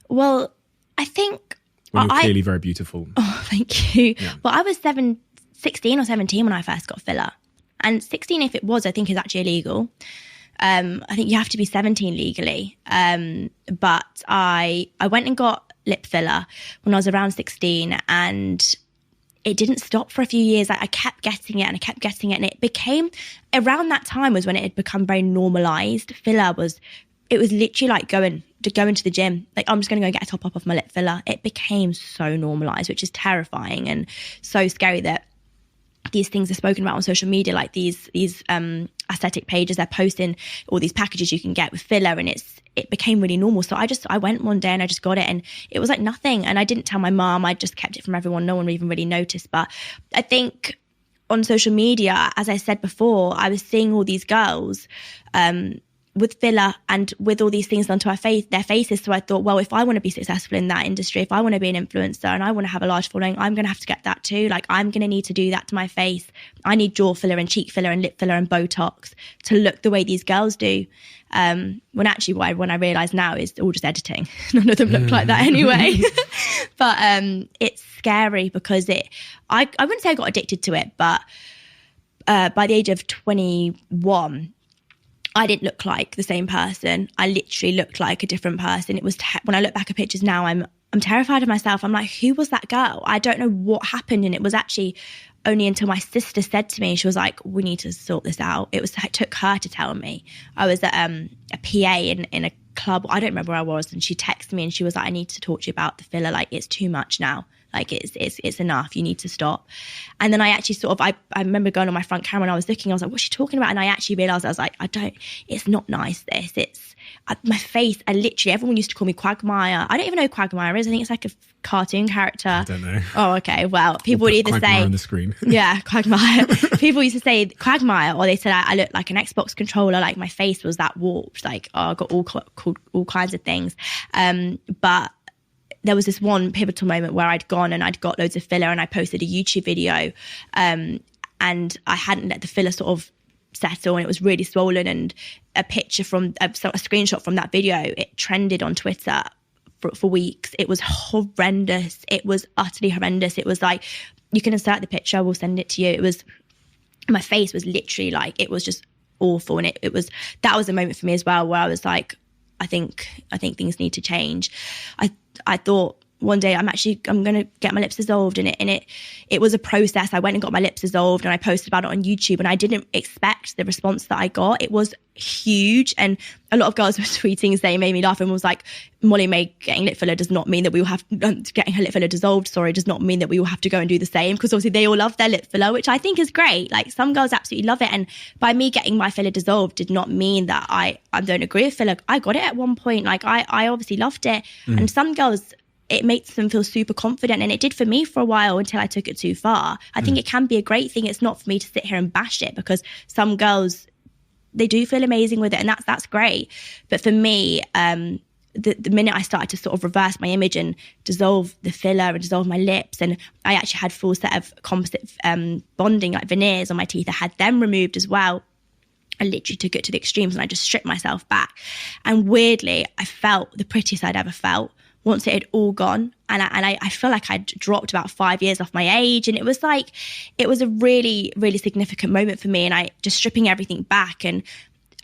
Well, I think... Well, you're clearly very beautiful. Oh, thank you. Yeah. Well, I was 16 or 17 when I first got filler. And 16, if it was, I think is actually illegal. I think you have to be 17 legally. But I went and got lip filler when I was around 16, and it didn't stop for a few years. I kept getting it and I kept getting it. And it became, around that time was when it had become very normalized. Filler was literally like going to the gym. Like, I'm just going to go get a top up of my lip filler. It became so normalized, which is terrifying and so scary that these things are spoken about on social media, like these aesthetic pages, they're posting all these packages you can get with filler, and it became really normal. So I went one day and I just got it, and it was like nothing. And I didn't tell my mom, I just kept it from everyone. No one even really noticed. But I think on social media, as I said before, I was seeing all these girls with filler and with all these things done to their faces. So I thought, well, if I want to be successful in that industry, if I want to be an influencer and I want to have a large following, I'm going to have to get that too. Like, I'm going to need to do that to my face. I need jaw filler and cheek filler and lip filler and Botox to look the way these girls do. When actually when I realise now is all just editing. None of them look like that anyway. But it's scary because I wouldn't say I got addicted to it, but by the age of 21, I didn't look like the same person. I literally looked like a different person. It was when I look back at pictures now, I'm terrified of myself. I'm like, who was that girl? I don't know what happened. And it was actually only until my sister said to me, she was like, we need to sort this out. It took her to tell me. I was at a PA in a club. I don't remember where I was. And she texted me and she was like, I need to talk to you about the filler. Like, it's too much now. Like, it's enough. You need to stop. And then I actually I remember going on my front camera and I was looking, I was like, what's she talking about? And I actually realised, I was like, it's not nice, this. My face, everyone used to call me Quagmire. I don't even know who Quagmire is. I think it's like a cartoon character. I don't know. Oh, okay. Well, people would either Quagmire say... on the screen. Yeah, Quagmire. People used to say Quagmire, or they said I looked like an Xbox controller, like my face was that warped, like, I got all kinds of things. But there was this one pivotal moment where I'd gone and I'd got loads of filler and I posted a YouTube video and I hadn't let the filler sort of settle and it was really swollen, and a picture from a screenshot from that video, it trended on Twitter for weeks. It was horrendous. It was utterly horrendous. It was like, you can insert the picture, I will send it to you. My face was literally like, it was just awful. And that was a moment for me as well where I was like, I think things need to change. I thought one day I'm going to get my lips dissolved, and it was a process. I went and got my lips dissolved, and I posted about it on YouTube, and I didn't expect the response that I got. It was huge, and a lot of girls were tweeting saying, made me laugh, and was like, Molly-Mae getting lip filler does not mean that we will have getting her lip filler dissolved, does not mean that we will have to go and do the same, because obviously they all love their lip filler, which I think is great. Like, some girls absolutely love it, and by me getting my filler dissolved did not mean that I don't agree with filler. I got it at one point, like I obviously loved it, and some girls, it makes them feel super confident, and it did for me for a while until I took it too far. I think it can be a great thing. It's not for me to sit here and bash it, because some girls, they do feel amazing with it, and that's great. But for me, the minute I started to sort of reverse my image and dissolve the filler and dissolve my lips, and I actually had full set of composite bonding, like veneers on my teeth, I had them removed as well. I literally took it to the extremes, and I just stripped myself back. And weirdly, I felt the prettiest I'd ever felt once it had all gone. And I feel like I'd dropped about 5 years off my age. And it was a really, really significant moment for me. And I just stripping everything back, and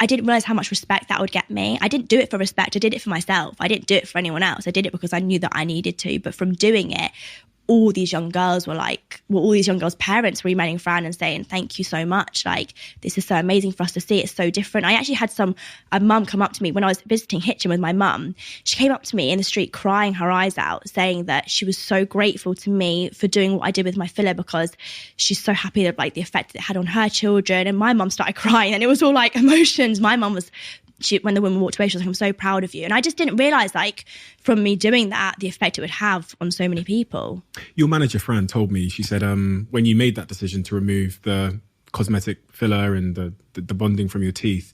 I didn't realize how much respect that would get me. I didn't do it for respect. I did it for myself. I didn't do it for anyone else. I did it because I knew that I needed to. But from doing it, all these young girls all these young girls' parents were emailing Fran and saying, thank you so much. Like, this is so amazing for us to see. It's so different. I actually had a mum come up to me when I was visiting Hitchin with my mum. She came up to me in the street crying her eyes out, saying that she was so grateful to me for doing what I did with my filler, because she's so happy that, like, the effect that it had on her children. And my mum started crying, and it was all like emotions. My mum was, when the woman walked away, she was like, I'm so proud of you. And I just didn't realise, like, from me doing that, the effect it would have on so many people. Your manager, Fran, told me, she said, when you made that decision to remove the cosmetic filler and the bonding from your teeth,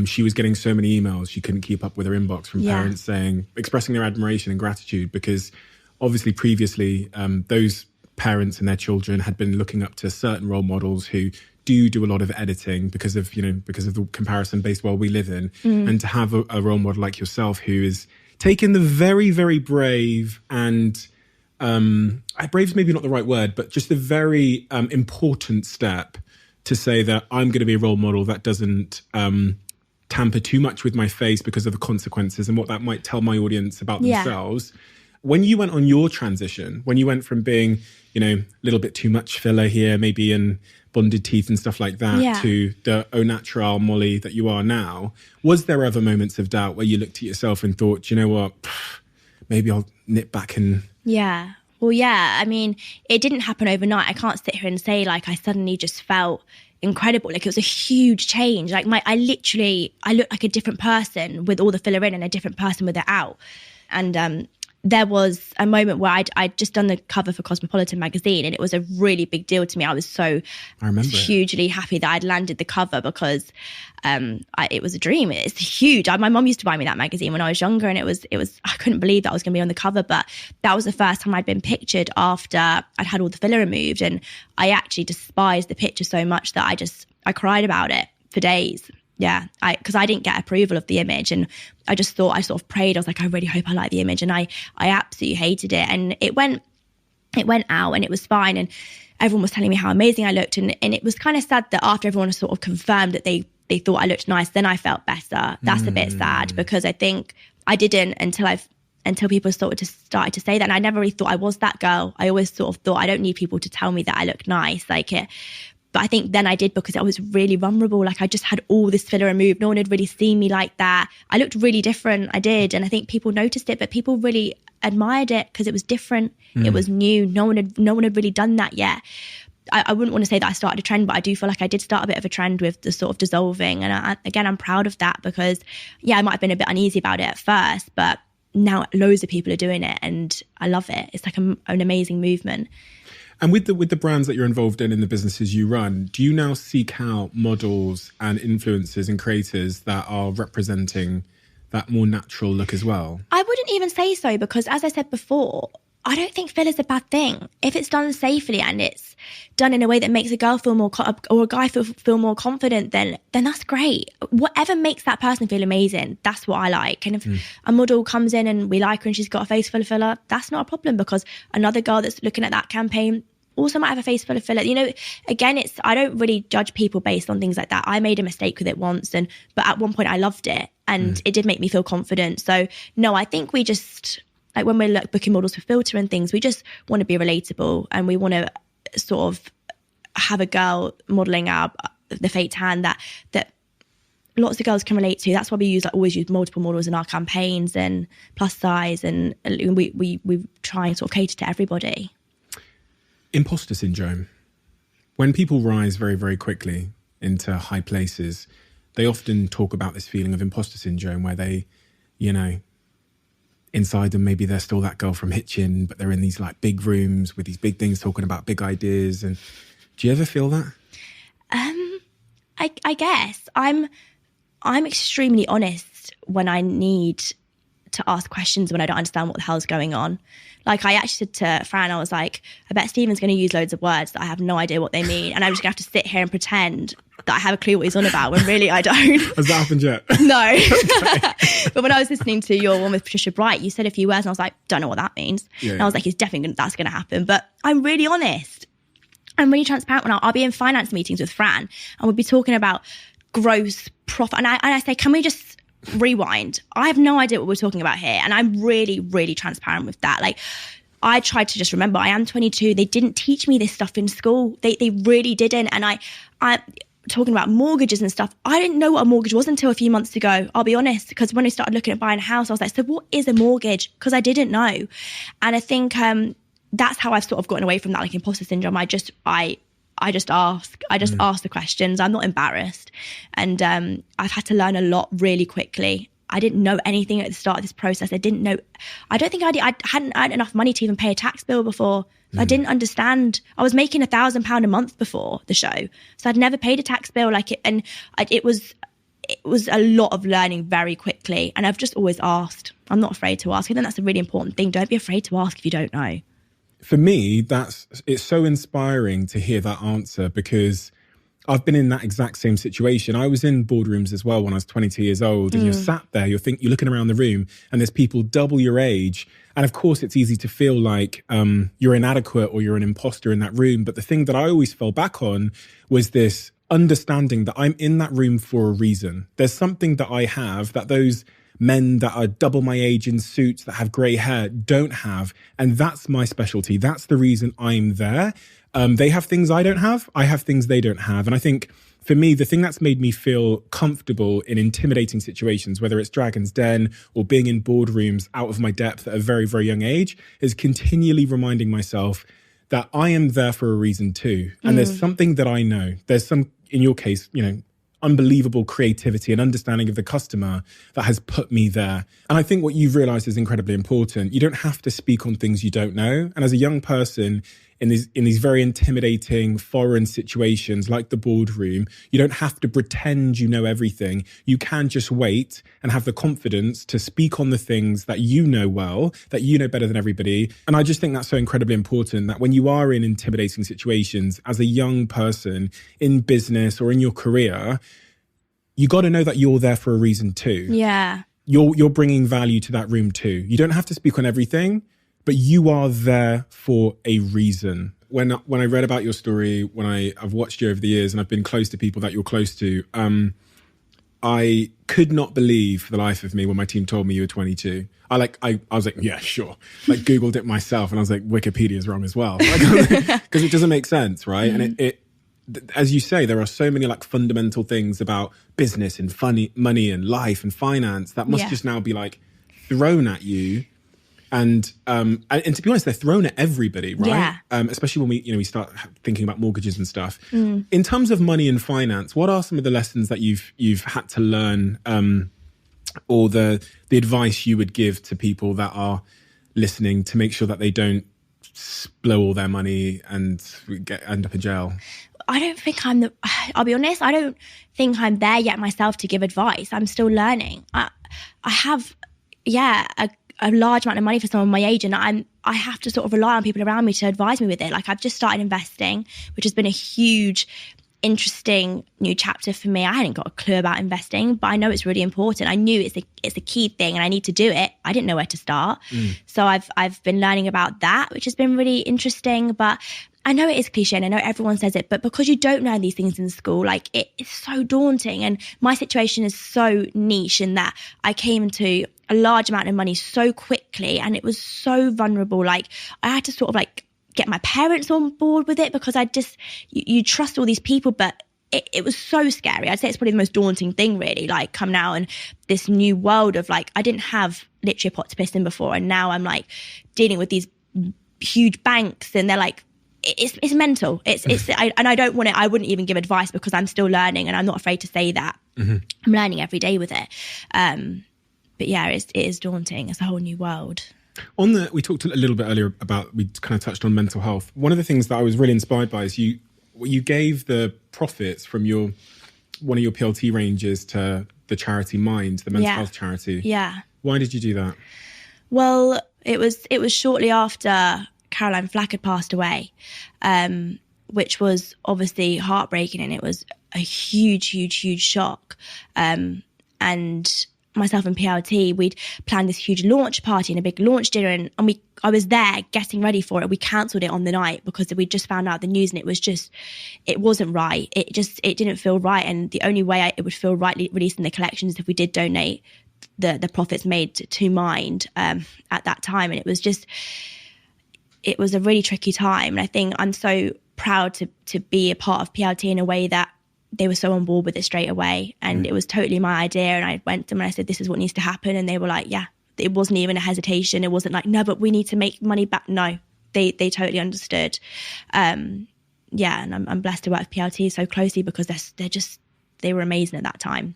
she was getting so many emails she couldn't keep up with her inbox from parents expressing their admiration and gratitude, because obviously previously those parents and their children had been looking up to certain role models who do a lot of editing because of the comparison-based world we live in. And to have a role model like yourself who is taking the very, very brave and brave is maybe not the right word, but just a very important step to say that I'm going to be a role model that doesn't tamper too much with my face because of the consequences and what that might tell my audience about themselves. When you went on your transition, when you went from being, a little bit too much filler here, maybe in bonded teeth and stuff like that, to the au naturel Molly that you are now, was there ever moments of doubt where you looked at yourself and thought, you know what, maybe I'll nip back and... Yeah. Well, yeah. I mean, it didn't happen overnight. I can't sit here and say, like, I suddenly just felt incredible. Like, it was a huge change. Like, I looked like a different person with all the filler in and a different person with it out. And there was a moment where I'd just done the cover for Cosmopolitan magazine, and it was a really big deal to me. I was so hugely happy that I'd landed the cover, because it was a dream. It's huge. My mum used to buy me that magazine when I was younger, and it was I couldn't believe that I was going to be on the cover. But that was the first time I'd been pictured after I'd had all the filler removed, and I actually despised the picture so much that I cried about it for days. Yeah, because I didn't get approval of the image, and I just thought, I sort of prayed. I was like, I really hope I like the image, and I absolutely hated it. And it went out, and it was fine, and everyone was telling me how amazing I looked, and it was kind of sad that after everyone sort of confirmed that they thought I looked nice, then I felt better. That's a bit sad, because I think I didn't until people started to say that, and I never really thought I was that girl. I always sort of thought, I don't need people to tell me that I look nice, like it. But I think then I did, because I was really vulnerable. Like, I just had all this filler removed. No one had really seen me like that. I looked really different. I did. And I think people noticed it, but people really admired it because it was different. It was new. No one had really done that yet. I wouldn't want to say that I started a trend, but I do feel like I did start a bit of a trend with the sort of dissolving. And again, I'm proud of that, because I might have been a bit uneasy about it at first, but now loads of people are doing it, and I love it. It's like an amazing movement. And with the brands that you're involved in the businesses you run, do you now seek out models and influencers and creators that are representing that more natural look as well? I wouldn't even say so, because as I said before, I don't think filler's a bad thing. If it's done safely and it's done in a way that makes a girl feel more, or a guy feel more confident, then that's great. Whatever makes that person feel amazing, that's what I like. And if a model comes in and we like her and she's got a face full of filler, that's not a problem, because another girl that's looking at that campaign also might have a face full of filler. Again, I don't really judge people based on things like that. I made a mistake with it once, but at one point I loved it, and it did make me feel confident. So no, I think we just like when we're like booking models for filter and things, we just want to be relatable, and we want to sort of have a girl modeling the fake tan that lots of girls can relate to. That's why we always use multiple models in our campaigns, and plus size, and we try and sort of cater to everybody. Imposter syndrome. When people rise very, very quickly into high places, they often talk about this feeling of imposter syndrome where they, you know, inside them, maybe they're still that girl from Hitchin, but they're in these like big rooms with these big things talking about big ideas. And do you ever feel that? I guess I'm extremely honest when I need to ask questions when I don't understand what the hell's going on. Like I actually said to Fran, I was like, I bet Stephen's going to use loads of words that I have no idea what they mean, and I'm just going to have to sit here and pretend that I have a clue what he's on about when really I don't. Has that happened yet? No. Okay. But when I was listening to your one with Patricia Bright, you said a few words and I was like, don't know what that means. Yeah. And I was like, it's definitely that's going to happen. But I'm really honest. I'm really transparent when I'll be in finance meetings with Fran and we'll be talking about gross profit. And I say, can we just rewind? I have no idea what we're talking about here. And I'm really, really transparent with that. Like, I tried to just remember, I am 22. They didn't teach me this stuff in school. They really didn't. And I talking about mortgages and stuff, I didn't know what a mortgage was until a few months ago, I'll be honest, because when I started looking at buying a house, I was like, so what is a mortgage? Because I didn't know. And I think that's how I've sort of gotten away from that, like imposter syndrome. I just ask the questions. I'm not embarrassed. And I've had to learn a lot really quickly. I didn't know anything at the start of this process. I hadn't earned enough money to even pay a tax bill before. I didn't understand. I was making £1,000 a month before the show. So I'd never paid a tax bill it was a lot of learning very quickly. And I've just always asked. I'm not afraid to ask. I think that's a really important thing. Don't be afraid to ask if you don't know. For me, it's so inspiring to hear that answer, because I've been in that exact same situation. I was in boardrooms as well when I was 22 years old, and you're sat there, you're looking around the room and there's people double your age. And of course, it's easy to feel like you're inadequate or you're an imposter in that room. But the thing that I always fell back on was this understanding that I'm in that room for a reason. There's something that I have that those men that are double my age in suits that have grey hair don't have. And that's my specialty. That's the reason I'm there. They have things I don't have. I have things they don't have. And I think for me, the thing that's made me feel comfortable in intimidating situations, whether it's Dragon's Den or being in boardrooms out of my depth at a very, very young age, is continually reminding myself that I am there for a reason too. And there's something that I know. There's some, in your case, unbelievable creativity and understanding of the customer that has put me there. And I think what you've realized is incredibly important. You don't have to speak on things you don't know. And as a young person in these very intimidating foreign situations like the boardroom, you don't have to pretend you know everything. You can just wait and have the confidence to speak on the things that you know well, that you know better than everybody. And I just think that's so incredibly important, that when you are in intimidating situations as a young person in business or in your career, you got to know that you're there for a reason too. Yeah. You're bringing value to that room too. You don't have to speak on everything, but you are there for a reason. When I read about your story, when I've watched you over the years and I've been close to people that you're close to, I could not believe for the life of me when my team told me you were 22. I was like, yeah, sure. Like Googled it myself and I was like, Wikipedia's wrong as well. Because it doesn't make sense, right? And it as you say, there are so many like fundamental things about business and money and life and finance that must just now be like thrown at you. And to be honest, they're thrown at everybody, right? Yeah. Especially when we start thinking about mortgages and stuff. In terms of money and finance, what are some of the lessons that you've had to learn, or the advice you would give to people that are listening to make sure that they don't blow all their money and end up in jail? I don't think I'll be honest, I don't think I'm there yet myself to give advice. I'm still learning. I have, a large amount of money for someone my age, and I have to sort of rely on people around me to advise me with it. Like I've just started investing, which has been a huge, interesting new chapter for me. I hadn't got a clue about investing, but I know it's really important. I knew it's a key thing and I need to do it. I didn't know where to start. So I've been learning about that, which has been really interesting. But I know it is cliche and I know everyone says it, but because you don't learn these things in school, like it's so daunting. And my situation is so niche in that I came into a large amount of money so quickly and it was so vulnerable. Like I had to sort of like get my parents on board with it because you trust all these people, but it was so scary. I'd say it's probably the most daunting thing really, like coming out in this new world of like, I didn't have literally a pot to piss in before. And now I'm like dealing with these huge banks and they're like, it's mental. I wouldn't even give advice because I'm still learning and I'm not afraid to say that. I'm learning every day with it. But yeah, it is daunting. It's a whole new world. We talked a little bit earlier about, we kind of touched on mental health. One of the things that I was really inspired by is you gave the profits from one of your PLT ranges to the charity Mind, the mental health charity. Yeah. Why did you do that? Well, it was shortly after Caroline Flack had passed away, which was obviously heartbreaking and it was a huge, huge, huge shock. And myself and PLT, we'd planned this huge launch party and a big launch dinner and I was there getting ready for it. We cancelled it on the night because we just found out the news and it wasn't right. It didn't feel right. And the only way it would feel right releasing the collections is if we did donate the profits made to Mind at that time. And it was a really tricky time. And I think I'm so proud to be a part of PLT in a way that they were so on board with it straight away. And it was totally my idea. And I went to them and I said, this is what needs to happen. And they were like, yeah, it wasn't even a hesitation. It wasn't like, no, but we need to make money back. No, they totally understood. And I'm blessed to work with PLT so closely because they were amazing at that time.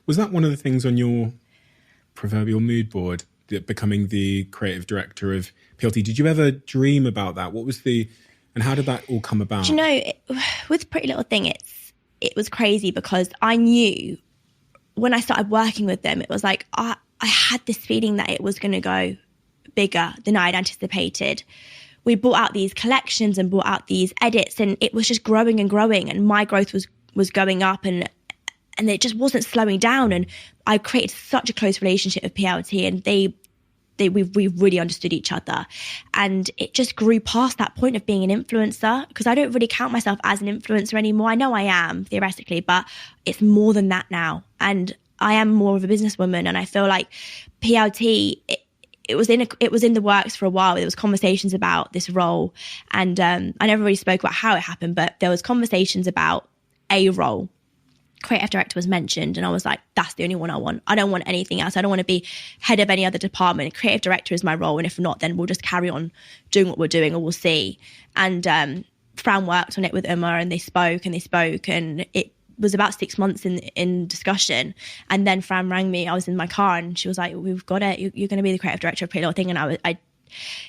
Was that one of the things on your proverbial mood board, becoming the creative director of PLT? Did you ever dream about that? And how did that all come about? Do you know, with Pretty Little Thing, it was crazy because I knew when I started working with them, it was like I had this feeling that it was going to go bigger than I'd anticipated. We brought out these collections and brought out these edits and it was just growing and growing and my growth was going up and it just wasn't slowing down. And I created such a close relationship with PLT and we really understood each other. And it just grew past that point of being an influencer because I don't really count myself as an influencer anymore. I know I am theoretically, but it's more than that now. And I am more of a businesswoman. And I feel like PLT, it was in the works for a while. There was conversations about this role and I never really spoke about how it happened, but there was conversations about a role. Creative director was mentioned and I was like, that's the only one I want. I don't want anything else. I don't want to be head of any other department. Creative director is my role. And if not, then we'll just carry on doing what we're doing or we'll see. And Fran worked on it with Uma and they spoke and it was about 6 months in discussion. And then Fran rang me. I was in my car and she was like, we've got it. You're going to be the creative director of Pretty Little Thing. And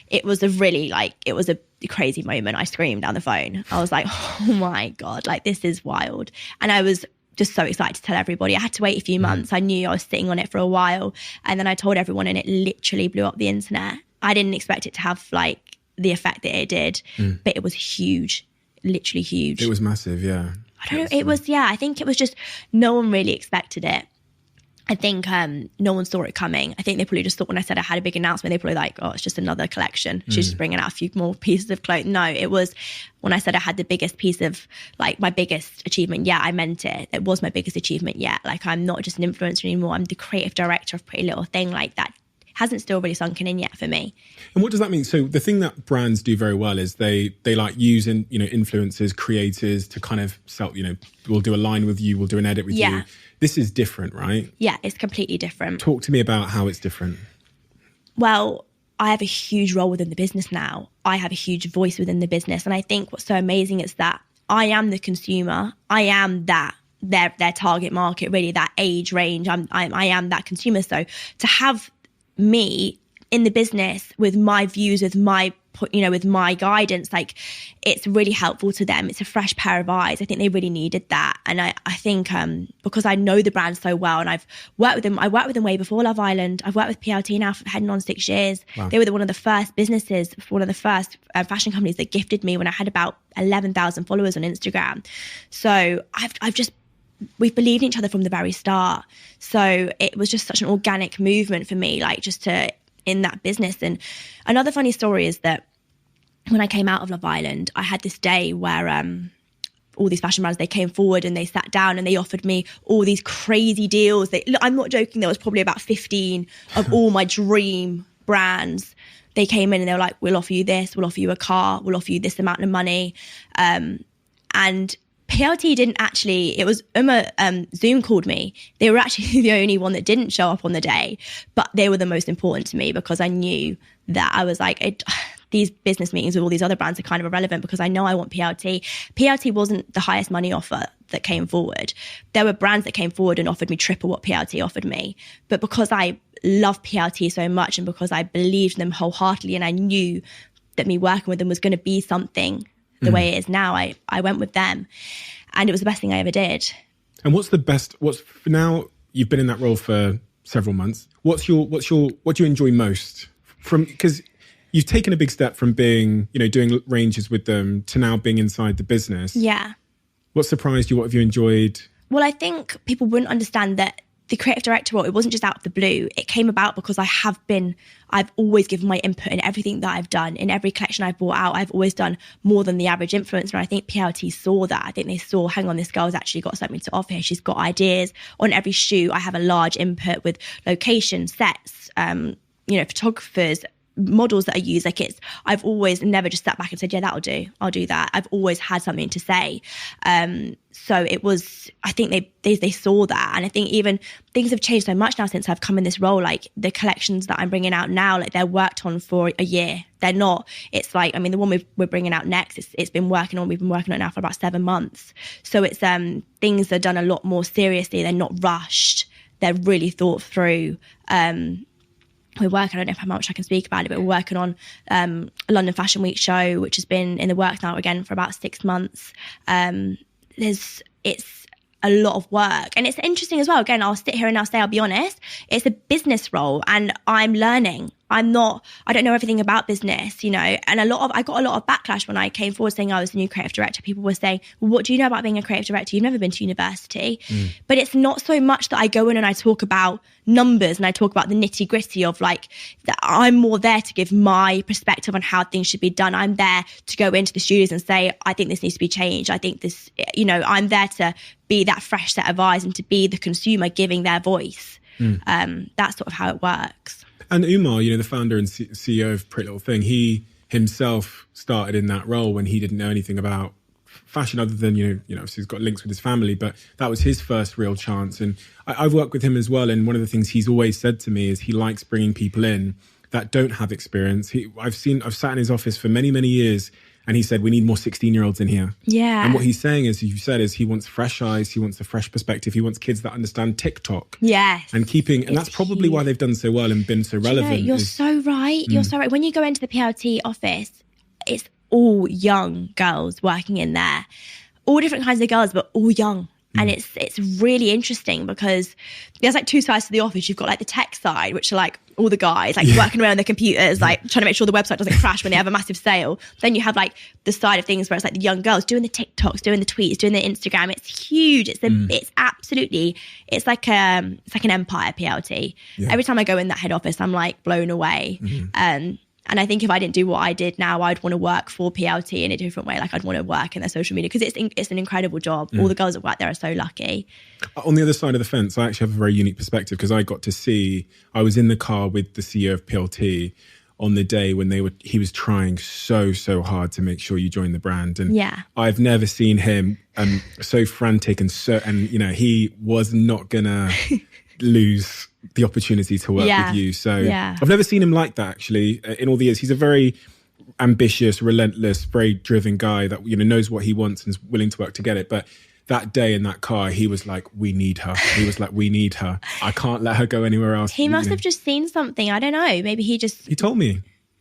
it was a crazy moment. I screamed down the phone. I was like, oh my God, like this is wild. And I was just so excited to tell everybody. I had to wait a few months. I knew I was sitting on it for a while. And then I told everyone and it literally blew up the internet. I didn't expect it to have like the effect that it did, but it was huge, literally huge. It was massive, yeah. I don't know. It was, I think it was just no one really expected it. I think no one saw it coming. I think they probably just thought when I said I had a big announcement, they probably like, oh, it's just another collection. She's just bringing out a few more pieces of clothing. No, it was when I said I had the biggest piece of like my biggest achievement. Yeah, I meant it. It was my biggest achievement yet. Like I'm not just an influencer anymore. I'm the creative director of Pretty Little Thing. Like that hasn't still really sunken in yet for me. And what does that mean? So the thing that brands do very well is they like using, influencers, creators to kind of sell, we'll do a line with you, we'll do an edit with you. This is different, right? Yeah, it's completely different. Talk to me about how it's different. Well, I have a huge role within the business now. I have a huge voice within the business. And I think what's so amazing is that I am the consumer. I am their target market, really, that age range. I am that consumer. So to have me in the business with my views, with my guidance, like it's really helpful to them. It's a fresh pair of eyes. I think they really needed that. And I think because I know the brand so well and I've worked with them, I worked with them way before Love Island. I've worked with PLT now for heading on 6 years. Wow. They were one of the first businesses, one of the first fashion companies that gifted me when I had about 11,000 followers on Instagram. So we've believed in each other from the very start. So it was just such an organic movement for me, like just to in that business. And another funny story is that when I came out of Love Island, I had this day where all these fashion brands, they came forward and they sat down and they offered me all these crazy deals. I'm not joking, there was probably about 15 of all my dream brands. They came in and they were like, we'll offer you this, we'll offer you a car, we'll offer you this amount of money. And PLT didn't actually, it was Zoom called me. They were actually the only one that didn't show up on the day, but they were the most important to me because I knew that I was like, these business meetings with all these other brands are kind of irrelevant because I know I want PLT. PLT wasn't the highest money offer that came forward. There were brands that came forward and offered me triple what PLT offered me. But because I love PLT so much and because I believed in them wholeheartedly and I knew that me working with them was going to be something the way it is now, I went with them. And it was the best thing I ever did. And what's for now, you've been in that role for several months. What do you enjoy most because you've taken a big step from being, doing ranges with them to now being inside the business. Yeah. What surprised you? What have you enjoyed? Well, I think people wouldn't understand that the creative director role, it wasn't just out of the blue. It came about because I've always given my input in everything that I've done. In every collection I've brought out, I've always done more than the average influencer. And I think PLT saw that. I think they saw, hang on, this girl's actually got something to offer here. She's got ideas. On every shoot, I have a large input with location, sets, photographers, models that I use. I've always never just sat back and said, yeah, that'll do. I'll do that. I've always had something to say. So it was, I think they saw that. And I think even things have changed so much now since I've come in this role. Like the collections that I'm bringing out now, like they're worked on for a year. They're not, it's like, I mean, the one we're bringing out next, we've been working on it now for about 7 months. So it's, things are done a lot more seriously. They're not rushed. They're really thought through. We're working, I don't know how much I can speak about it, but we're working on a London Fashion Week show, which has been in the works now again for about 6 months. It's a lot of work. And it's interesting as well. Again, I'll sit here and I'll be honest, it's a business role and I'm learning. I don't know everything about business, and I got a lot of backlash when I came forward saying I was the new creative director. People were saying, well, what do you know about being a creative director? You've never been to university. But it's not so much that I go in and I talk about numbers and I talk about the nitty gritty of like, that I'm more there to give my perspective on how things should be done. I'm there to go into the studios and say, I think this needs to be changed. I think this, I'm there to be that fresh set of eyes and to be the consumer giving their voice. That's sort of how it works. And Umar, the founder and CEO of Pretty Little Thing, he himself started in that role when he didn't know anything about fashion other than, obviously he's got links with his family, but that was his first real chance. And I've worked with him as well. And one of the things he's always said to me is he likes bringing people in that don't have experience. I've sat in his office for many, many years and he said, we need more 16-year-olds in here. Yeah. And what he's saying is, you said, is he wants fresh eyes. He wants a fresh perspective. He wants kids that understand TikTok. Yes. And that's probably why they've done so well and been so relevant. You're so right. You're so right. When you go into the PLT office, it's all young girls working in there. All different kinds of girls, but all young. And it's really interesting because there's like two sides to the office. You've got like the tech side, which are like all the guys like working away on their computers, like trying to make sure the website doesn't crash when they have a massive sale. Then you have like the side of things where it's like the young girls doing the TikToks, doing the tweets, doing the Instagram. It's huge. It's absolutely, it's like an empire, PLT. Yeah. Every time I go in that head office, I'm like blown away. And I think if I didn't do what I did now, I'd want to work for PLT in a different way. Like I'd want to work in their social media because it's an incredible job. All the girls that work there are so lucky. On the other side of the fence, I actually have a very unique perspective because I was in the car with the CEO of PLT on the day when he was trying so hard to make sure you joined the brand. And I've never seen him so frantic and he was not gonna lose the opportunity to work with you. So I've never seen him like that, actually, in all the years. He's a very ambitious, relentless, very driven guy that, knows what he wants and is willing to work to get it. But that day in that car, he was like, we need her. He was like, we need her. I can't let her go anywhere else. He must have just seen something. I don't know. Maybe he told me.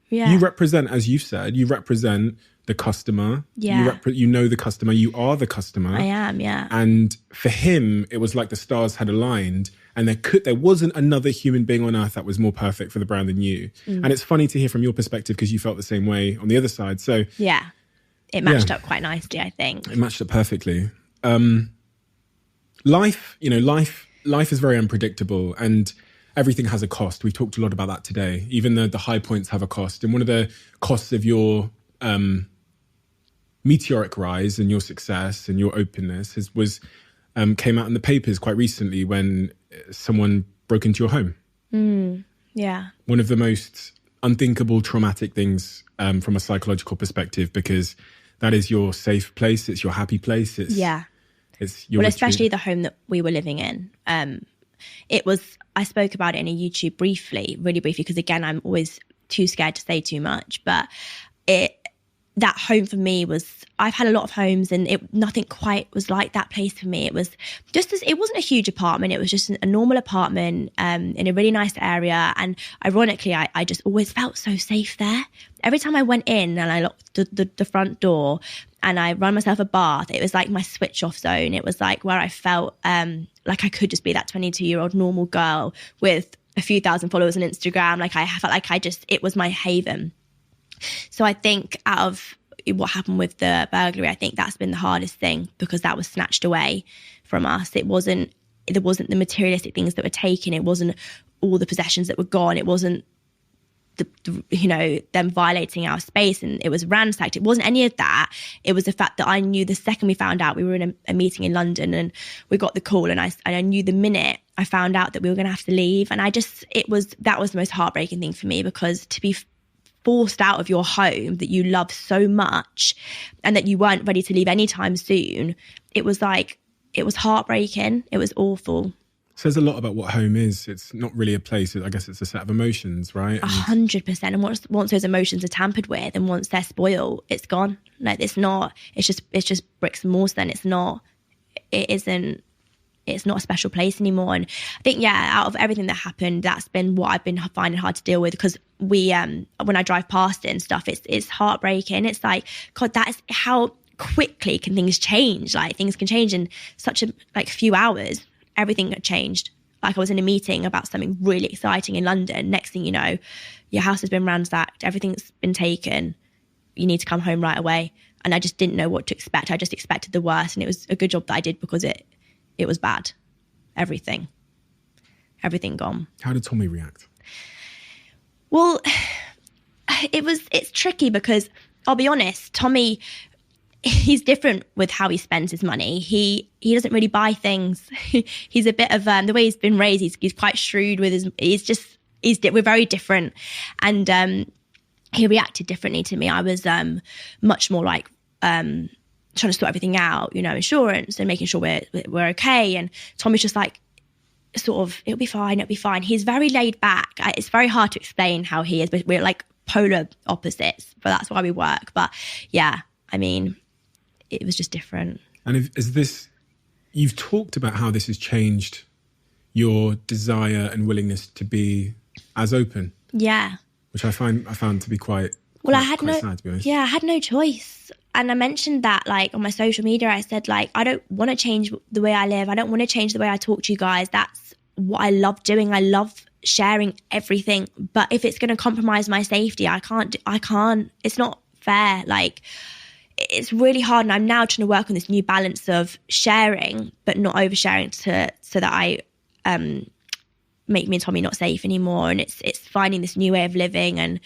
Yeah. You represent, as you've said, the customer. Yeah. You know the customer. You are the customer. I am, yeah. And for him, it was like the stars had aligned and there wasn't another human being on earth that was more perfect for the brand than you. And it's funny to hear from your perspective because you felt the same way on the other side. So yeah, it matched up quite nicely, I think. It matched up perfectly. Life is very unpredictable and everything has a cost. We talked a lot about that today. Even the high points have a cost. And one of the costs of your meteoric rise in your success and your openness came out in the papers quite recently when someone broke into your home. Yeah. One of the most unthinkable, traumatic things from a psychological perspective, because that is your safe place. It's your happy place. It's your retreat. Especially the home that we were living in. I spoke about it in a YouTube really briefly, because again, I'm always too scared to say too much, but that home for me I've had a lot of homes and nothing quite was like that place for me. It was it wasn't a huge apartment. It was just a normal apartment in a really nice area. And ironically, I just always felt so safe there. Every time I went in and I locked the front door and I ran myself a bath, it was like my switch off zone. It was like where I felt like I could just be that 22-year-old normal girl with a few thousand followers on Instagram. Like I felt like it was my haven. So I think out of what happened with the burglary, I think that's been the hardest thing, because that was snatched away from us. There wasn't the materialistic things that were taken. It wasn't all the possessions that were gone. It wasn't them violating our space and it was ransacked. It wasn't any of that. It was the fact that I knew the second we found out, we were in a meeting in London and we got the call, and I knew the minute I found out that we were going to have to leave. And that was the most heartbreaking thing for me, because to be forced out of your home that you love so much and that you weren't ready to leave anytime soon, it was heartbreaking. It was awful. Says a lot about what home is. It's not really a place. I guess it's a set of emotions, right? 100%. And once those emotions are tampered with and once they're spoiled, it's gone. Like it's just bricks and mortar. And it's not a special place anymore. And I think, out of everything that happened, that's been what I've been finding hard to deal with, because when I drive past it and stuff, it's heartbreaking. It's like, God, that is how quickly can things change. Like things can change in such a few hours. Everything had changed. Like I was in a meeting about something really exciting in London. Next thing you know, your house has been ransacked. Everything's been taken. You need to come home right away. And I just didn't know what to expect. I just expected the worst. And it was a good job that I did, because it was bad. Everything gone. How did Tommy react? Well, it's tricky, because I'll be honest, Tommy, he's different with how he spends his money. He doesn't really buy things. He's a bit of the way he's been raised. He's quite shrewd with we're very different, and he reacted differently to me. I was much more like trying to sort everything out, insurance and making sure we're okay. And Tommy's just like, sort of, it'll be fine. He's very laid back. It's very hard to explain how he is, but we're like polar opposites. But that's why we work. But yeah, I mean, it was just different. And you've talked about how this has changed your desire and willingness to be as open. Yeah. Which I found to be quite sad, to be honest. Yeah, I had no choice. And I mentioned that on my social media, I said I don't want to change the way I live. I don't want to change the way I talk to you guys. That's what I love doing. I love sharing everything. But if it's going to compromise my safety, I can't. It's not fair. It's really hard, and I'm now trying to work on this new balance of sharing but not oversharing so that I make me and Tommy not safe anymore. And it's finding this new way of living and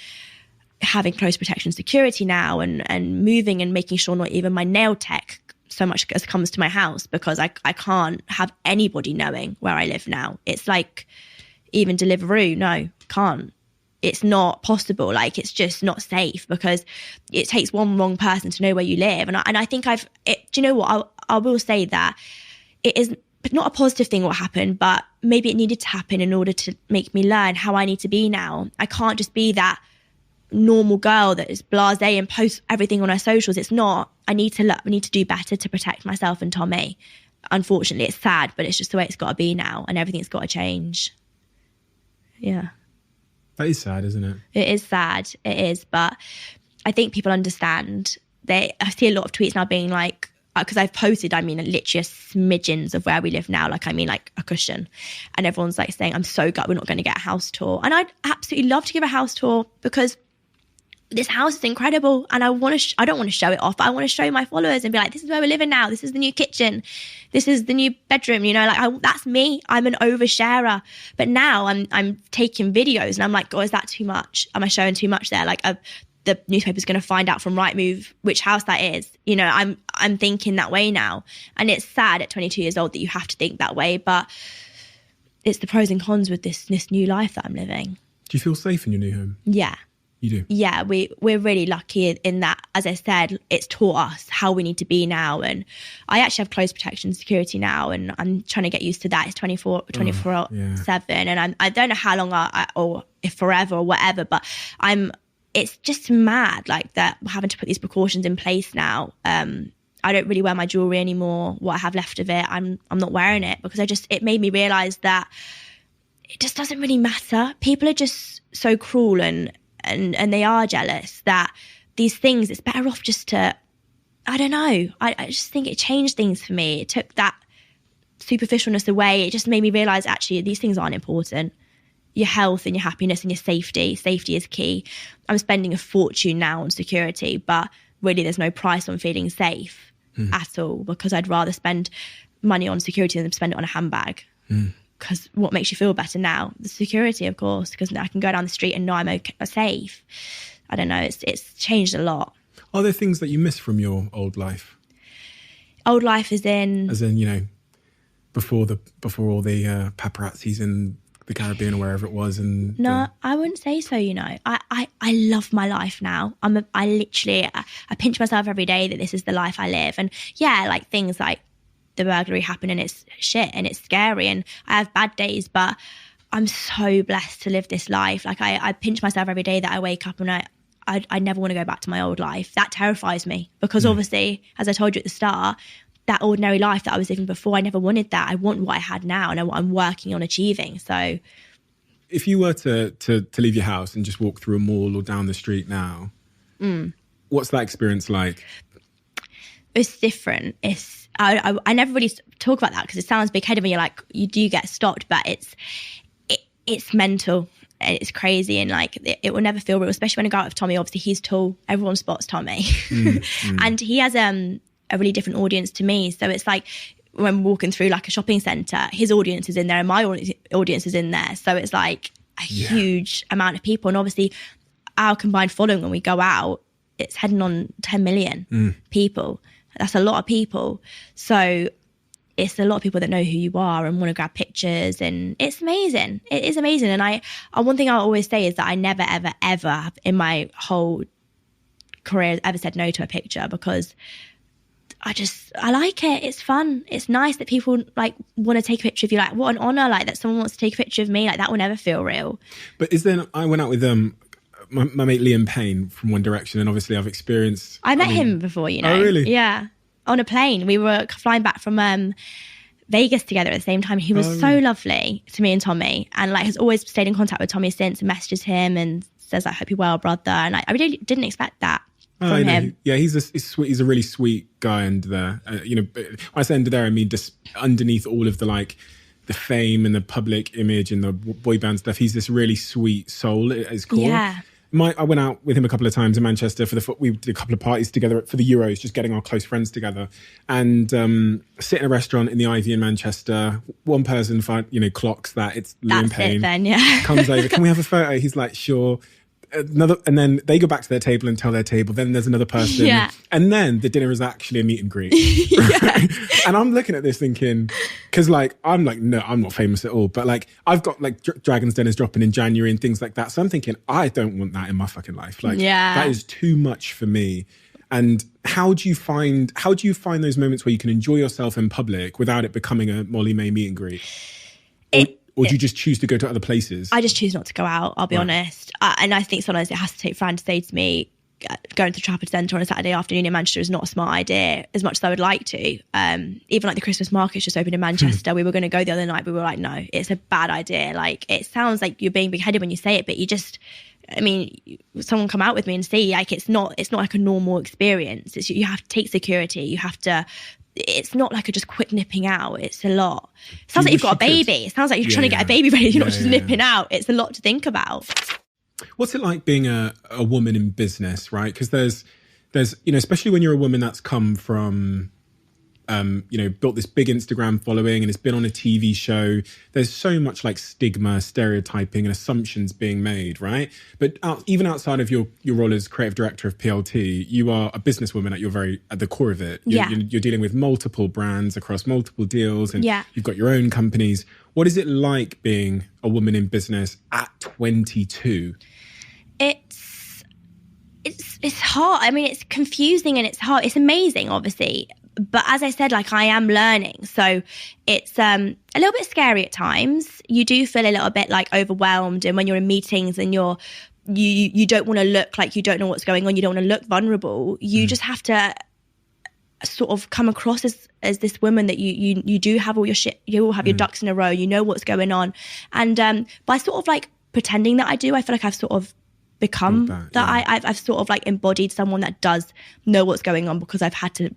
having close protection security now, and moving and making sure not even my nail tech so much as comes to my house, because I can't have anybody knowing where I live now. It's like even Deliveroo, no, can't. It's not possible. It's just not safe, because it takes one wrong person to know where you live. And I think do you know what? I will say that it is not a positive thing what happened, but maybe it needed to happen in order to make me learn how I need to be now. I can't just be that normal girl that is blasé and posts everything on her socials. It's not. I need to do better to protect myself and Tommy. Unfortunately, it's sad, but it's just the way it's got to be now, and everything's got to change. Yeah. That is sad, isn't it? It is sad. It is. But I think people understand. I see a lot of tweets now being like, because I've posted, literally a smidgens of where we live now. A cushion. And everyone's saying, I'm so glad we're not going to get a house tour. And I'd absolutely love to give a house tour, because this house is incredible. And I don't want to show it off, but I want to show my followers and be like, this is where we're living now. This is the new kitchen. This is the new bedroom. That's me. I'm an oversharer. But now I'm taking videos and I'm like, oh, is that too much? Am I showing too much there? the newspaper's going to find out from Rightmove which house that is. You know, I'm thinking that way now. And it's sad at 22 years old that you have to think that way, but it's the pros and cons with this new life that I'm living. Do you feel safe in your new home? Yeah. You do? Yeah, we're really lucky in that, as I said, it's taught us how we need to be now. And I actually have close protection security now, and I'm trying to get used to that. It's 24/7. And I don't know how long or if forever or whatever, but it's just mad like that, having to put these precautions in place now. I don't really wear my jewelry anymore. What I have left of it, I'm not wearing it, because it made me realize that it just doesn't really matter. People are just so cruel and they are jealous that these things, it's better off just to, I don't know. I just think it changed things for me. It took that superficialness away. It just made me realize actually these things aren't important. Your health and your happiness and your safety. Safety is key. I'm spending a fortune now on security, but really there's no price on feeling safe at all, because I'd rather spend money on security than spend it on a handbag. Because what makes you feel better now? The security, of course, because I can go down the street and know I'm safe. I don't know, it's changed a lot. Are there things that you miss from your old life? Old life as in, you know, before all the paparazzis in the Caribbean or wherever it was? And no, I wouldn't say so, you know. I love my life now. I pinch myself every day that this is the life I live. And yeah, like things like the burglary happened and it's shit and it's scary and I have bad days, but I'm so blessed to live this life. Like I pinch myself every day that I wake up and I never want to go back to my old life. That terrifies me, because obviously, as I told you at the start, that ordinary life that I was living before, I never wanted that. I want what I had now and what I'm working on achieving. So if you were to leave your house and just walk through a mall or down the street now, what's that experience like? It's different. I never really talk about that because it sounds big-headed when you're like, you do get stopped, but it's mental and it's crazy, and like it will never feel real, especially when I go out with Tommy. Obviously he's tall, everyone spots Tommy. And he has a really different audience to me. So it's like when we're walking through like a shopping centre, his audience is in there and my audience is in there. So it's like a huge amount of people. And obviously our combined following when we go out, it's heading on 10 million people. That's a lot of people. So it's a lot of people that know who you are and want to grab pictures, and it's amazing. It is amazing. And one thing I always say is that I never, ever, ever in my whole career ever said no to a picture, because I like it. It's fun. It's nice that people like want to take a picture of you. Like, what an honor, like that someone wants to take a picture of me. Like that will never feel real. But I went out with my mate Liam Payne from One Direction, and obviously I've experienced... I met him before, you know. Oh, really? Yeah. On a plane. We were flying back from Vegas together at the same time. He was so lovely to me and Tommy, and like has always stayed in contact with Tommy since and messages him and says, I hope you're well, brother. And I really didn't expect that from him. Yeah, he's a really sweet guy under there. You know, when I say under there, I mean just underneath all of the fame and the public image and the boy band stuff. He's this really sweet soul at his core. Yeah. I went out with him a couple of times in Manchester we did a couple of parties together for the Euros, just getting our close friends together, and sit in a restaurant in the Ivy in Manchester. One person clocks that it's Liam Payne. That's it then, yeah. Comes over, can we have a photo? He's like, sure. And then they go back to their table and tell their table. Then there's another person, and then the dinner is actually a meet and greet. Right? And I'm looking at this thinking, because I'm like, no, I'm not famous at all, but like I've got like Dragon's Den is dropping in January and things like that. So I'm thinking, I don't want that in my fucking life. Like, that is too much for me. And how do you find those moments where you can enjoy yourself in public without it becoming a Molly-Mae meet and greet? Or do you just choose to go to other places? I just choose not to go out, I'll be honest. And I think sometimes it has to take Fran to say to me, going to the Trafford Centre on a Saturday afternoon in Manchester is not a smart idea, as much as I would like to. Even like the Christmas markets just opened in Manchester. We were going to go the other night. We were like, no, it's a bad idea. Like, it sounds like you're being big-headed when you say it, but you just... I mean, someone come out with me and see, like, it's not like a normal experience. You have to take security. You have to... It's not like a just quick nipping out. It's a lot. It sounds like you've got a baby. It sounds like you're trying to get a baby ready. You're not just nipping out. It's a lot to think about. What's it like being a woman in business, right? Because there's especially when you're a woman that's come from built this big Instagram following and has been on a TV show. There's so much like stigma, stereotyping and assumptions being made, right? But even outside of your role as creative director of PLT, you are a businesswoman at the core of it. You're dealing with multiple brands across multiple deals and you've got your own companies. What is it like being a woman in business at 22? It's hard. I mean, it's confusing and it's hard. It's amazing, obviously. But as I said, like, I am learning. So it's a little bit scary at times. You do feel a little bit like overwhelmed. And when you're in meetings and you don't want to look like you don't know what's going on. You don't want to look vulnerable. You just have to sort of come across as this woman that you do have all your shit. You all have your ducks in a row. You know what's going on. And by sort of like pretending that I do, I feel like I've sort of become I've sort of like embodied someone that does know what's going on because I've had to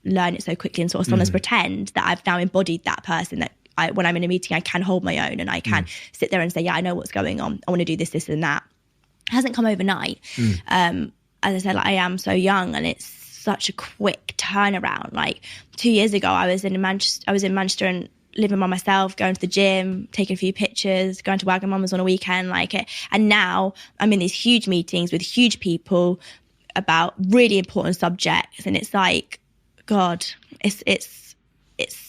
learn it so quickly and sort of sometimes pretend that I've now embodied that person, that when I'm in a meeting I can hold my own and I can sit there and say, yeah, I know what's going on. I want to do this, this and that. It hasn't come overnight. As I said, like, I am so young and it's such a quick turnaround. Like 2 years ago I was in Manchester and living by myself, going to the gym, taking a few pictures, going to Wagamama's on a weekend, like it. And now I'm in these huge meetings with huge people about really important subjects. And it's like, God, it's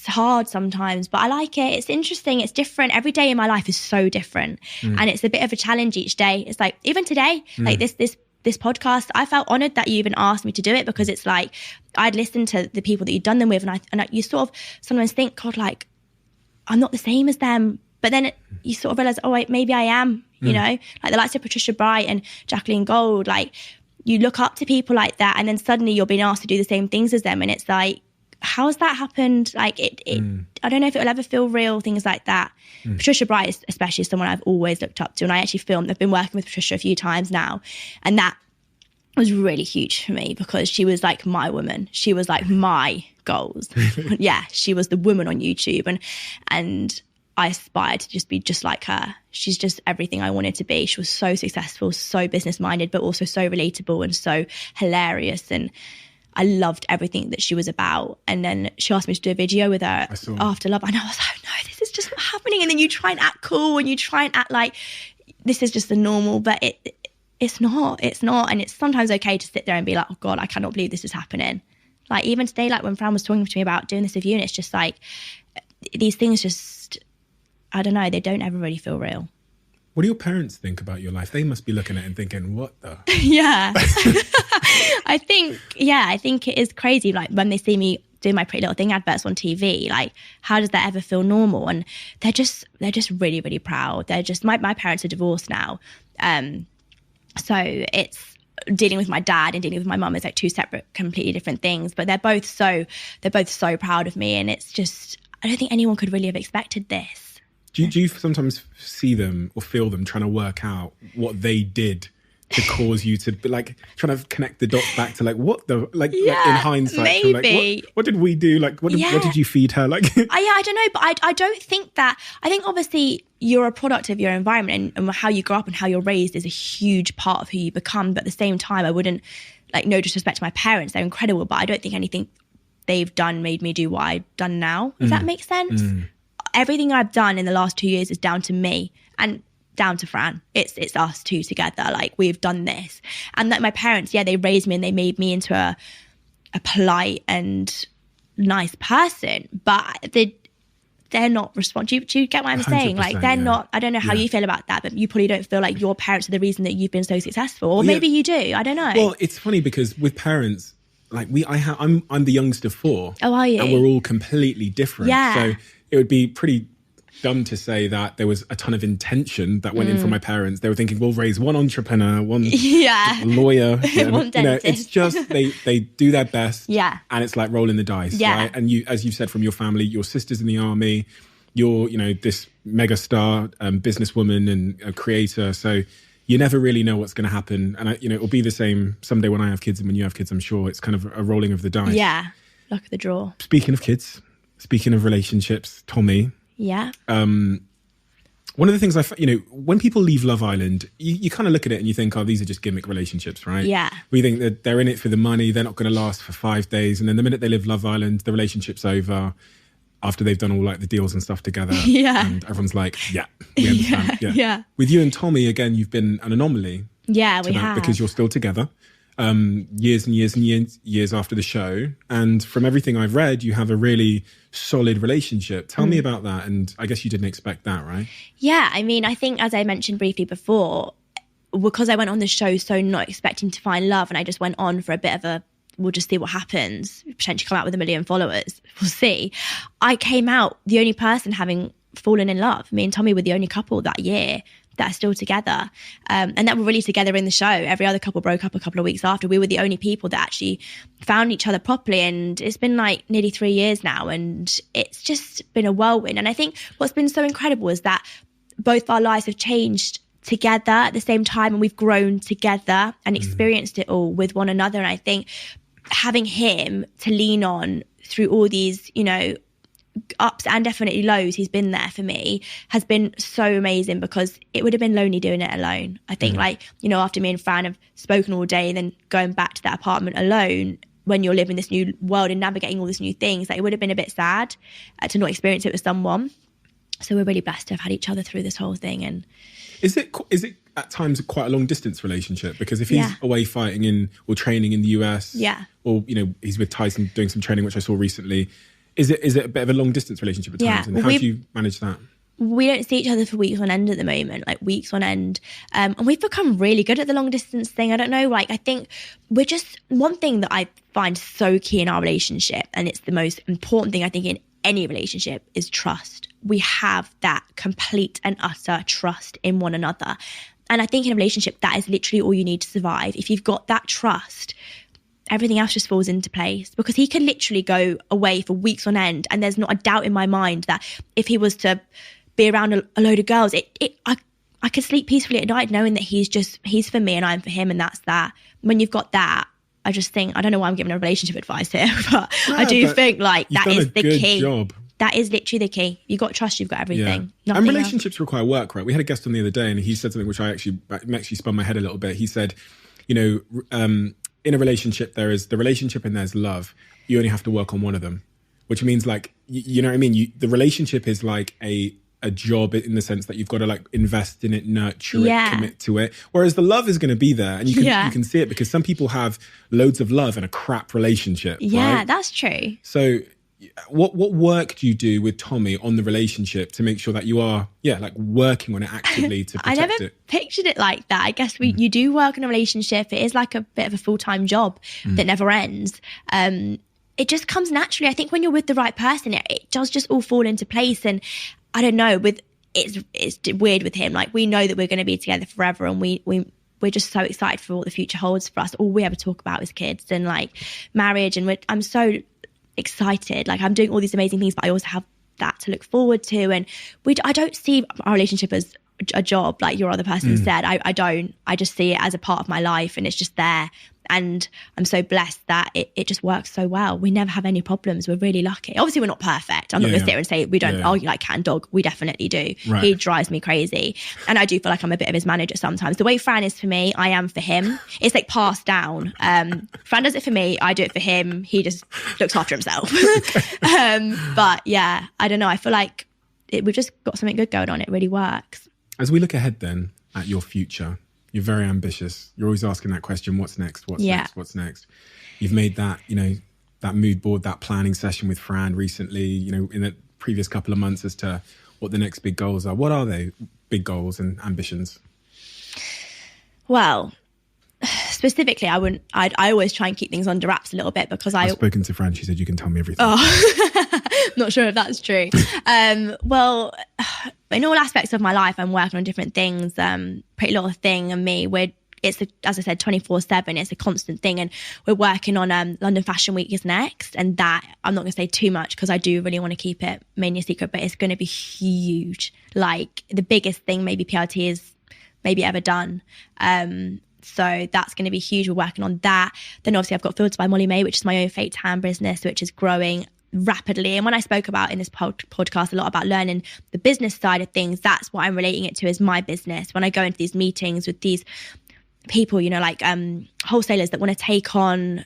hard sometimes, but I like it. It's interesting. It's different. Every day in my life is so different. And it's a bit of a challenge each day. It's like, even today, like this podcast, I felt honored that you even asked me to do it, because it's like, I'd listened to the people that you'd done them with. And you sort of sometimes think, God, like, I'm not the same as them. But then you sort of realize, oh, wait, maybe I am, you know, like the likes of Patricia Bright and Jacqueline Gold, like you look up to people like that and then suddenly you're being asked to do the same things as them. And it's like, how has that happened? Like I don't know if it will ever feel real, things like that. Patricia Bright is especially someone I've always looked up to. And I actually I've been working with Patricia a few times now. And that was really huge for me because she was like my woman. She was like my goals. Yeah, she was the woman on YouTube. And I aspired to just be just like her. She's just everything I wanted to be. She was so successful, so business-minded, but also so relatable and so hilarious. And I loved everything that she was about. And then she asked me to do a video with her after Love. And I was like, no, this is just not happening. And then you try and act cool and you try and act like this is just the normal, but it's not. And it's sometimes okay to sit there and be like, oh God, I cannot believe this is happening. Like even today, like when Fran was talking to me about doing this with you, and it's just like, these things just, I don't know, they don't ever really feel real. What do your parents think about your life? They must be looking at it and thinking, what the? Yeah. I think it is crazy. Like when they see me doing my Pretty Little Thing adverts on TV, like how does that ever feel normal? And they're just really, really proud. They're just, my parents are divorced now. So it's dealing with my dad and dealing with my mum is like two separate, completely different things. But they're both so proud of me. And it's just, I don't think anyone could really have expected this. Do you sometimes see them or feel them trying to work out what they did to cause you to be like trying to connect the dots back to like what the like in hindsight, maybe. Like, what did we do? Like what did you feed her? Like I don't know, but I don't think that. I think obviously you're a product of your environment and how you grow up and how you're raised is a huge part of who you become. But at the same time, I wouldn't, like, no disrespect to my parents, they're incredible, but I don't think anything they've done made me do what I've done now. If that makes sense. Everything I've done in the last 2 years is down to me and down to Fran. It's us two together. Like, we've done this. And like my parents, they raised me and they made me into a polite and nice person. But they're not responsible. Do you get what I'm saying? Like, they're not, I don't know how you feel about that, but you probably don't feel like your parents are the reason that you've been so successful. Or maybe you do. I don't know. Well, it's funny because with parents, like I'm the youngest of four. Oh, are you? And we're all completely different. Yeah. So it would be pretty dumb to say that there was a ton of intention that went in from my parents. They were thinking, we'll raise one entrepreneur, one lawyer. One dentist. It's just they do their best. Yeah. And it's like rolling the dice. Yeah. Right? And you, as you said, from your family, your sister's in the army, you're, this mega star businesswoman and a creator. So you never really know what's going to happen. And it'll be the same someday when I have kids and when you have kids, I'm sure. It's kind of a rolling of the dice. Yeah. Luck of the draw. Speaking of kids, speaking of relationships, Tommy. Yeah. One of the things when people leave Love Island, you kind of look at it and you think, oh, these are just gimmick relationships, right? Yeah. We think that they're in it for the money. They're not going to last for 5 days. And then the minute they leave Love Island, the relationship's over after they've done all like the deals and stuff together. Yeah. And everyone's like, yeah, we understand. Yeah. With you and Tommy, again, you've been an anomaly. Yeah, we have. Because you're still together. Years and years and years after the show. And from everything I've read, you have a really solid relationship. Tell me about that. And I guess you didn't expect that, right? Yeah, I mean, I think as I mentioned briefly before, because I went on the show so not expecting to find love, and I just went on for a bit of a, we'll just see what happens, potentially come out with 1 million followers, we'll see. I came out the only person having fallen in love. Me and Tommy were the only couple that year that are still together, and that were really together in the show. Every other couple broke up a couple of weeks after. We were the only people that actually found each other properly, and it's been like nearly 3 years now, and it's just been a whirlwind. And I think what's been so incredible is that both our lives have changed together at the same time, and we've grown together and experienced it all with one another. And I think having him to lean on through all these, ups and definitely lows, he's been there for me, has been so amazing, because it would have been lonely doing it alone. I think after me and Fran have spoken all day, then going back to that apartment alone, when you're living this new world and navigating all these new things, it would have been a bit sad to not experience it with someone. So we're really blessed to have had each other through this whole thing. And is it at times quite a long distance relationship? Because if he's away fighting or training in the US, or he's with Tyson doing some training, which I saw recently, is it a bit of a long distance relationship at times? And how do you manage that? We don't see each other for weeks on end at the moment, like weeks on end. And we've become really good at the long distance thing. I don't know, I think we're just, one thing that I find so key in our relationship, and it's the most important thing I think in any relationship, is trust. We have that complete and utter trust in one another. And I think in a relationship, that is literally all you need to survive. If you've got that trust, everything else just falls into place, because he can literally go away for weeks on end, and there's not a doubt in my mind that if he was to be around a load of girls, I could sleep peacefully at night knowing that he's for me and I'm for him, and that's that. When you've got that, I just think, I don't know why I'm giving a relationship advice here, but I do think that is the key. Job. That is literally the key. You've got trust, you've got everything. Yeah. And relationships require work, right? We had a guest on the other day, and he said something which actually spun my head a little bit. He said, in a relationship, there is the relationship and there's love. You only have to work on one of them, which means you know what I mean? The relationship is like a job in the sense that you've got to invest in it, nurture it, commit to it. Whereas the love is going to be there, and you can see it, because some people have loads of love and a crap relationship. Yeah, right? That's true. So what work do you do with Tommy on the relationship to make sure that you are working on it actively to protect it? I never pictured it like that. I guess you do work in a relationship. It is like a bit of a full-time job that never ends. It just comes naturally. I think when you're with the right person, it does just all fall into place. And I don't know, it's weird with him. We know that we're going to be together forever, and we're just so excited for what the future holds for us. All we ever talk about is kids and marriage, and I'm so excited. I'm doing all these amazing things, but I also have that to look forward to. And I don't see our relationship as a job like your other person said. I don't. I just see it as a part of my life, and it's just there. And I'm so blessed that it just works so well. We never have any problems. We're really lucky. Obviously, we're not perfect. I'm not going to sit here and say we don't argue like cat and dog. We definitely do. Right. He drives me crazy. And I do feel like I'm a bit of his manager sometimes. The way Fran is for me, I am for him. It's passed down. Fran does it for me. I do it for him. He just looks after himself. But yeah, I don't know. I feel like we've just got something good going on. It really works. As we look ahead then at your future, you're very ambitious. You're always asking that question, what's next? What's next? What's next? You've made that, that mood board, that planning session with Fran recently, in the previous couple of months as to what the next big goals are. What are they, big goals and ambitions? Well, specifically, I always try and keep things under wraps a little bit, because I've spoken to Fran. She said you can tell me everything. Oh, not sure if that's true. Well, in all aspects of my life, I'm working on different things. Pretty Little Thing and me, as I said, 24/7. It's a constant thing, and we're working on London Fashion Week is next, and that I'm not going to say too much because I do really want to keep it mainly a secret, but it's going to be huge. The biggest thing maybe PLT is maybe ever done. So that's going to be huge. We're working on that. Then obviously I've got Filtered by Molly-Mae, which is my own fake tan business, which is growing rapidly. And when I spoke about in this podcast a lot about learning the business side of things, that's what I'm relating it to as my business. When I go into these meetings with these people, you know, like wholesalers that want to take on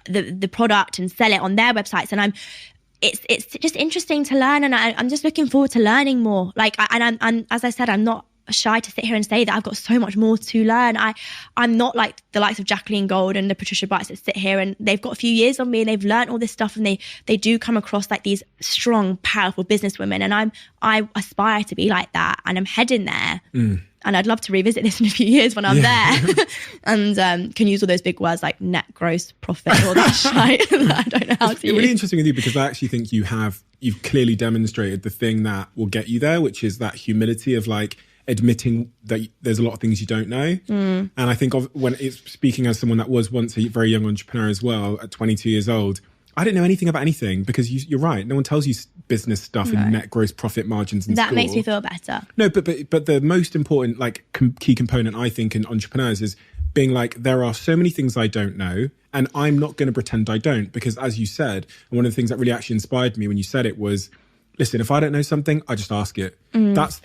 the product and sell it on their websites, and it's just interesting to learn, and I'm just looking forward to learning more. Like, I'm as I said, I'm not shy to sit here and say that I've got so much more to learn. I'm not like the likes of Jacqueline Gold and the Patricia Brights that sit here and they've got a few years on me and they've learned all this stuff, and they do come across like these strong, powerful business women, and I aspire to be like that, and I'm heading there. And I'd love to revisit this in a few years when I'm there and can use all those big words like net gross profit or that shite that I don't know how to use. It's really interesting with you because I actually think you've clearly demonstrated the thing that will get you there, which is that humility of like admitting that there's a lot of things you don't know. And I think when it's speaking as someone that was once a very young entrepreneur as well, at 22 years old, I didn't know anything about anything because you're right. No one tells you business stuff and net gross profit margins in that school. Makes me feel better. No, but the most important like key component I think in entrepreneurs is being like, there are so many things I don't know and I'm not going to pretend I don't, because as you said, and one of the things that really actually inspired me when you said it was, listen, if I don't know something, I just ask it. That's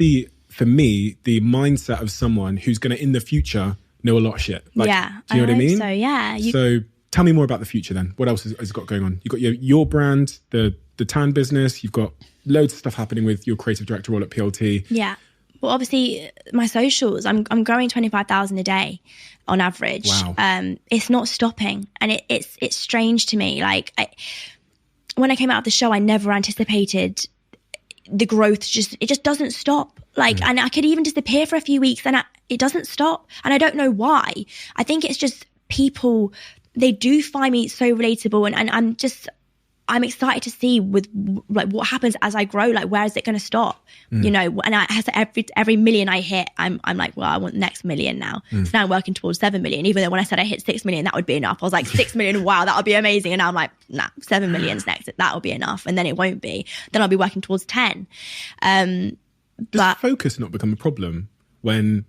for me, the mindset of someone who's going to in the future know a lot of shit. Like, yeah. Do you know what I mean? So yeah. So tell me more about the future then. What else has got going on? You've got your brand, the tan business. You've got loads of stuff happening with your creative director role at PLT. Yeah. Well, obviously, my socials, I'm growing 25,000 a day on average. Wow. It's not stopping. And it's strange to me. Like, when I came out of the show, I never anticipated the growth. It just doesn't stop. Like, and I could even disappear for a few weeks and it doesn't stop. And I don't know why. I think it's just people, they do find me so relatable, and I'm excited to see with like what happens as I grow. Like, where is it going to stop? You know, and every million I hit, I'm like, well, I want the next million now. So now I'm working towards 7 million. Even though when I said I hit 6 million, that would be enough. I was like, 6 million, wow, that would be amazing. And now I'm like, nah, 7 million's next. That will be enough. And then it won't be. Then I'll be working towards 10. Does focus not become a problem when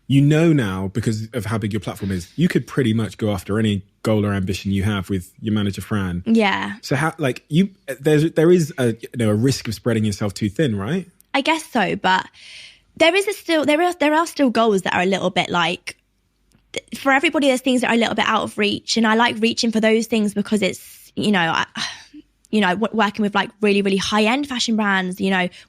you know now, because of how big your platform is, you could pretty much go after any goal or ambition you have with your manager Fran? Yeah. So how, like, there is a risk of spreading yourself too thin, right? I guess so, but there are still goals that are a little bit like, for everybody there's things that are a little bit out of reach, and I like reaching for those things because it's, working with like really, really high-end fashion brands,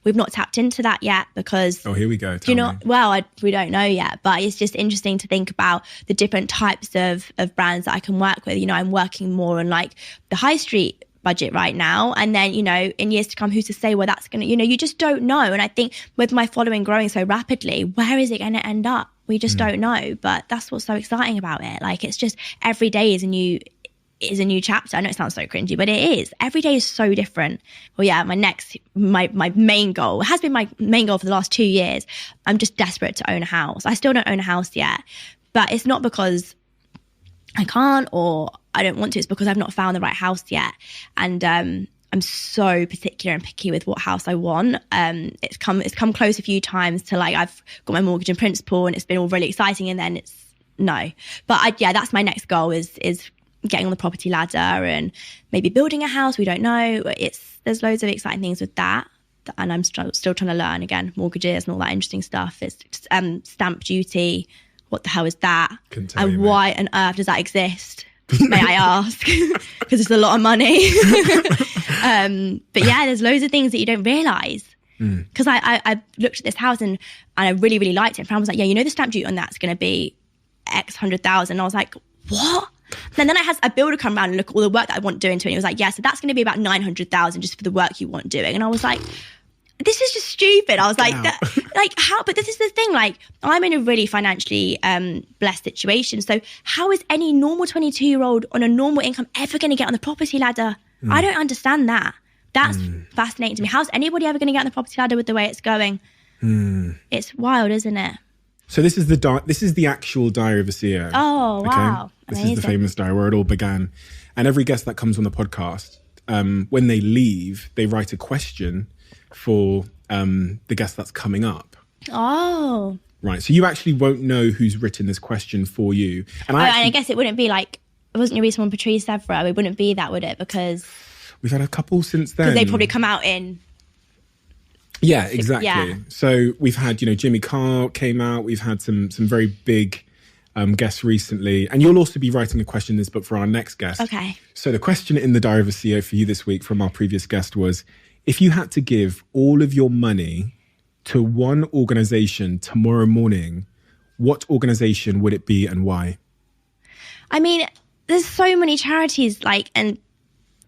we've not tapped into that yet because... Oh, here we go. We don't know yet, but it's just interesting to think about the different types of brands that I can work with. I'm working more on like the high street budget right now. And then, in years to come, who's to say where that's going to, you just don't know. And I think with my following growing so rapidly, where is it going to end up? We just don't know. But that's what's so exciting about it. Like, it's just every day is a new chapter. I know it sounds so cringy, but it is. Every day is so different. Well, yeah, my main goal, it has been my main goal for the last 2 years. I'm just desperate to own a house. I still don't own a house yet, but it's not because I can't or I don't want to. It's because I've not found the right house yet. And I'm so particular and picky with what house I want. It's come close a few times to like, I've got my mortgage in principle and it's been all really exciting, and then it's no. But that's my next goal is getting on the property ladder and maybe building a house. We don't know. There's loads of exciting things with that. And I'm still trying to learn, again, mortgages and all that interesting stuff. It's stamp duty. What the hell is that? And why on earth does that exist? May I ask? Because it's a lot of money. But yeah, there's loads of things that you don't realise. Because I looked at this house and I really, really liked it. And Fran was like, yeah, the stamp duty on that's going to be X 100,000. I was like, what? And then I had a builder come around and look at all the work that I want doing to it. And he was like, yeah, so that's going to be about 900,000 just for the work you want doing. And I was like, this is just stupid. I was like, how? But this is the thing. Like, I'm in a really financially blessed situation. So how is any normal 22-year-old on a normal income ever going to get on the property ladder? I don't understand that. That's fascinating to me. How's anybody ever going to get on the property ladder with the way it's going? It's wild, isn't it? So this is the actual Diary of a CEO. Oh, wow. Okay? This is the famous diary where it all began. And every guest that comes on the podcast, when they leave, they write a question for the guest that's coming up. Oh. Right. So you actually won't know who's written this question for you. And I guess it wouldn't be like, it wasn't going to be someone Patrice Evra. It wouldn't be that, would it? Because... We've had a couple since then. Because they probably come out in... Yeah, exactly. Yeah. So we've had, Jimmy Carr came out. We've had some very big guests recently. And you'll also be writing a question in this book for our next guest. Okay. So the question in the Diary of a CEO for you this week from our previous guest was, if you had to give all of your money to one organization tomorrow morning, what organization would it be and why? I mean, there's so many charities, and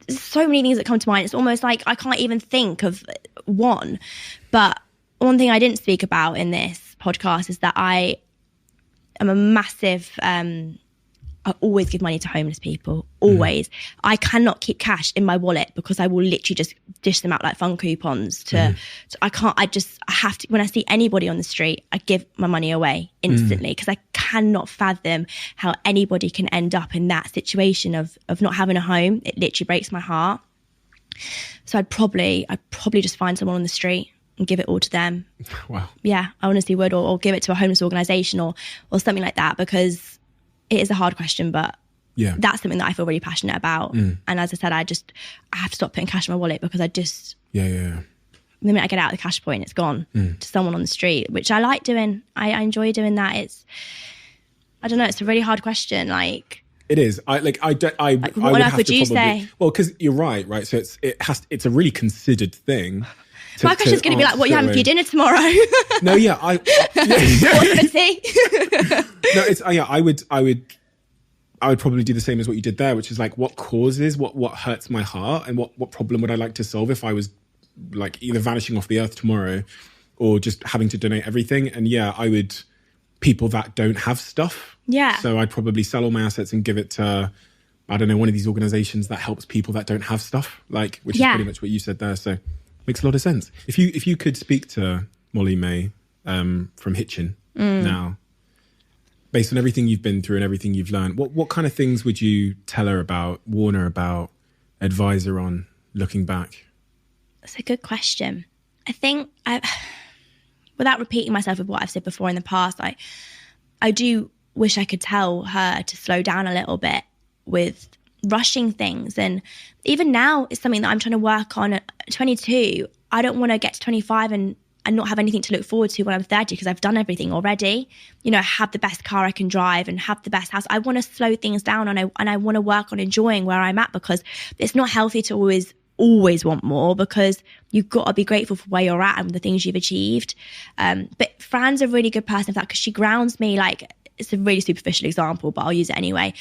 there's so many things that come to mind. It's almost like I can't even think of one. But one thing I didn't speak about in this podcast is that I am a massive... I always give money to homeless people, always. I cannot keep cash in my wallet because I will literally just dish them out like fun coupons I have to, when I see anybody on the street, I give my money away instantly because I cannot fathom how anybody can end up in that situation of not having a home. It literally breaks my heart. So I'd probably just find someone on the street and give it all to them. Wow. Yeah, I honestly would, or give it to a homeless organisation or something like that, because it is a hard question, but that's something that I feel really passionate about. And as I said, I have to stop putting cash in my wallet because I just... Yeah. The minute I get out of the cash point, it's gone to someone on the street, which I like doing. I enjoy doing that. I don't know, it's a really hard question. It is. What on earth would you say? Well, because you're right. So it's a really considered thing. My question's going to be like, what are you having for your dinner tomorrow? No, yeah, What's for tea? No, it's I would probably do the same as what you did there, which is like, what causes, what hurts my heart, and what problem would I like to solve if I was like either vanishing off the earth tomorrow or just having to donate everything. And I would people that don't have stuff. Yeah. So I'd probably sell all my assets and give it to, I don't know, one of these organizations that helps people that don't have stuff, which is pretty much what you said there. So makes a lot of sense. If you could speak to Molly-Mae from Hitchin now, based on everything you've been through and everything you've learned, what kind of things would you tell her about, warn her about, advise her on looking back? That's a good question. I think, without repeating myself with what I've said before in the past, I do wish I could tell her to slow down a little bit with rushing things. And even now, it's something that I'm trying to work on. At 22, I don't want to get to 25 and not have anything to look forward to when I'm 30, because I've done everything already. Have the best car I can drive and have the best house. I want to slow things down, and I want to work on enjoying where I'm at, because it's not healthy to always want more, because you've got to be grateful for where you're at and the things you've achieved. But Fran's a really good person for that, because she grounds me. It's a really superficial example, but I'll use it anyway.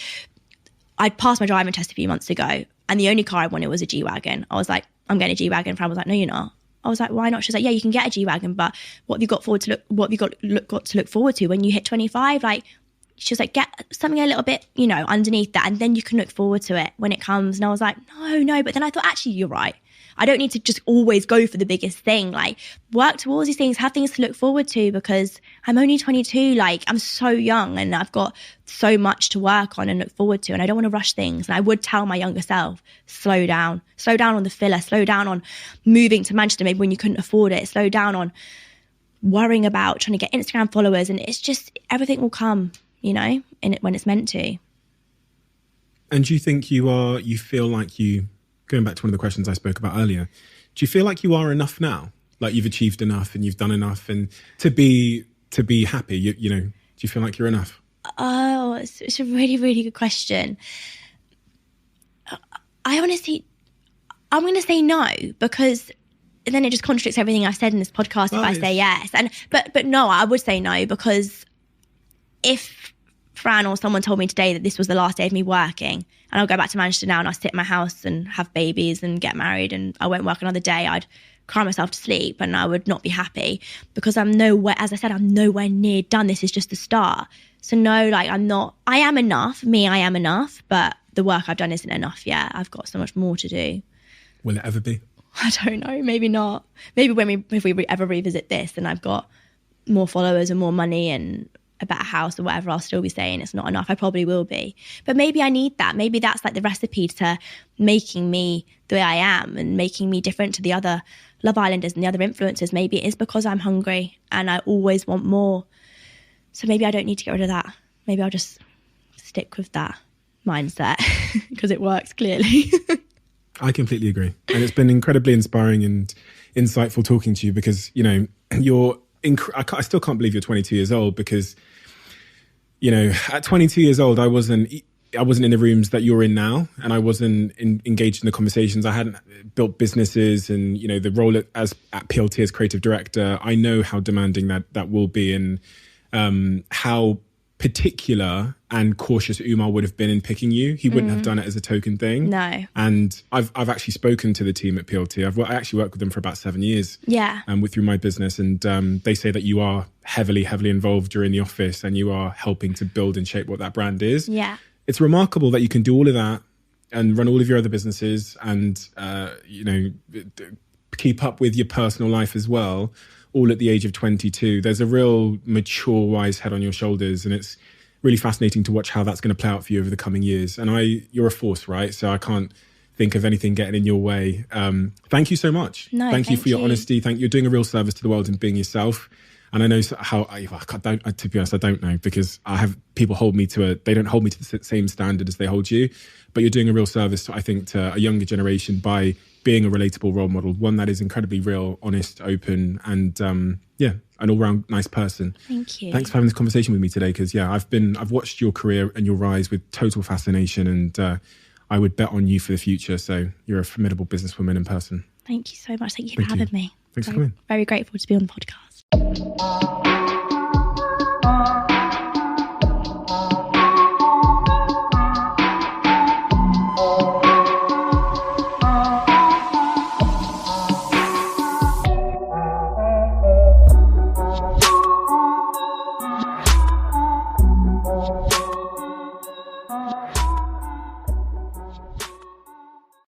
I passed my driving test a few months ago, and the only car I wanted was a G-Wagon. I was like, I'm getting a G-Wagon. Fran was like, no, you're not. I was like, why not? She was like, yeah, you can get a G-Wagon, but what have you got to look forward to when you hit 25? She was like, get something a little bit, underneath that, and then you can look forward to it when it comes. And I was like, no. But then I thought, actually, you're right. I don't need to just always go for the biggest thing. Work towards these things, have things to look forward to, because I'm only 22. I'm so young, and I've got so much to work on and look forward to, and I don't want to rush things. And I would tell my younger self, slow down on the filler, slow down on moving to Manchester maybe when you couldn't afford it, slow down on worrying about trying to get Instagram followers. And it's just, everything will come, in it when it's meant to. And do you think you feel like you, going back to one of the questions I spoke about earlier, do you feel like you are enough now? Like you've achieved enough and you've done enough, and to be happy, do you feel like you're enough? Oh, it's a really, really good question. I'm going to say no, because then it just contradicts everything I've said in this podcast if I say yes. But no, I would say no, because if Fran or someone told me today that this was the last day of me working, and I'll go back to Manchester now and I'll sit in my house and have babies and get married and I won't work another day, I'd cry myself to sleep and I would not be happy, because I'm nowhere near done. This is just the start. So no, I am enough. I am enough, but the work I've done isn't enough yet. I've got so much more to do. Will it ever be? I don't know. Maybe not. Maybe if we ever revisit this and I've got more followers and more money and a better house or whatever, I'll still be saying it's not enough. I probably will be. But maybe I need that. Maybe that's the recipe to making me the way I am and making me different to the other Love Islanders and the other influencers. Maybe it is because I'm hungry and I always want more. So maybe I don't need to get rid of that. Maybe I'll just stick with that mindset because it works, clearly. I completely agree. And it's been incredibly inspiring and insightful talking to you because, you know, I still can't believe you're 22 years old because, you know, at 22 years old, I wasn't in the rooms that you're in now, and I wasn't engaged in the conversations. I hadn't built businesses, and you know the role at PLT as creative director. I know how demanding that will be, and how particular and cautious Umar would have been in picking you. He wouldn't have done it as a token thing. No. And I've actually spoken to the team at PLT. I actually worked with them for about 7 years. Yeah. Through my business, and they say that you are heavily involved during the office, and you are helping to build and shape what that brand is. Yeah. It's remarkable that you can do all of that and run all of your other businesses and, you know, keep up with your personal life as well, all at the age of 22. There's a real mature, wise head on your shoulders. And it's really fascinating to watch how that's going to play out for you over the coming years. And you're a force, right? So I can't think of anything getting in your way. Thank you so much. No, thank you for your honesty. You're doing a real service to the world and being yourself. And I know how, to be honest, I don't know, because I have people they don't hold me to the same standard as they hold you. But you're doing a real service, I think, to a younger generation by being a relatable role model, one that is incredibly real, honest, open, and an all-round nice person. Thank you. Thanks for having this conversation with me today, because I've watched your career and your rise with total fascination, and I would bet on you for the future. So you're a formidable businesswoman in person. Thank you so much. Thank you for having me. Thanks for coming. Very grateful to be on the podcast.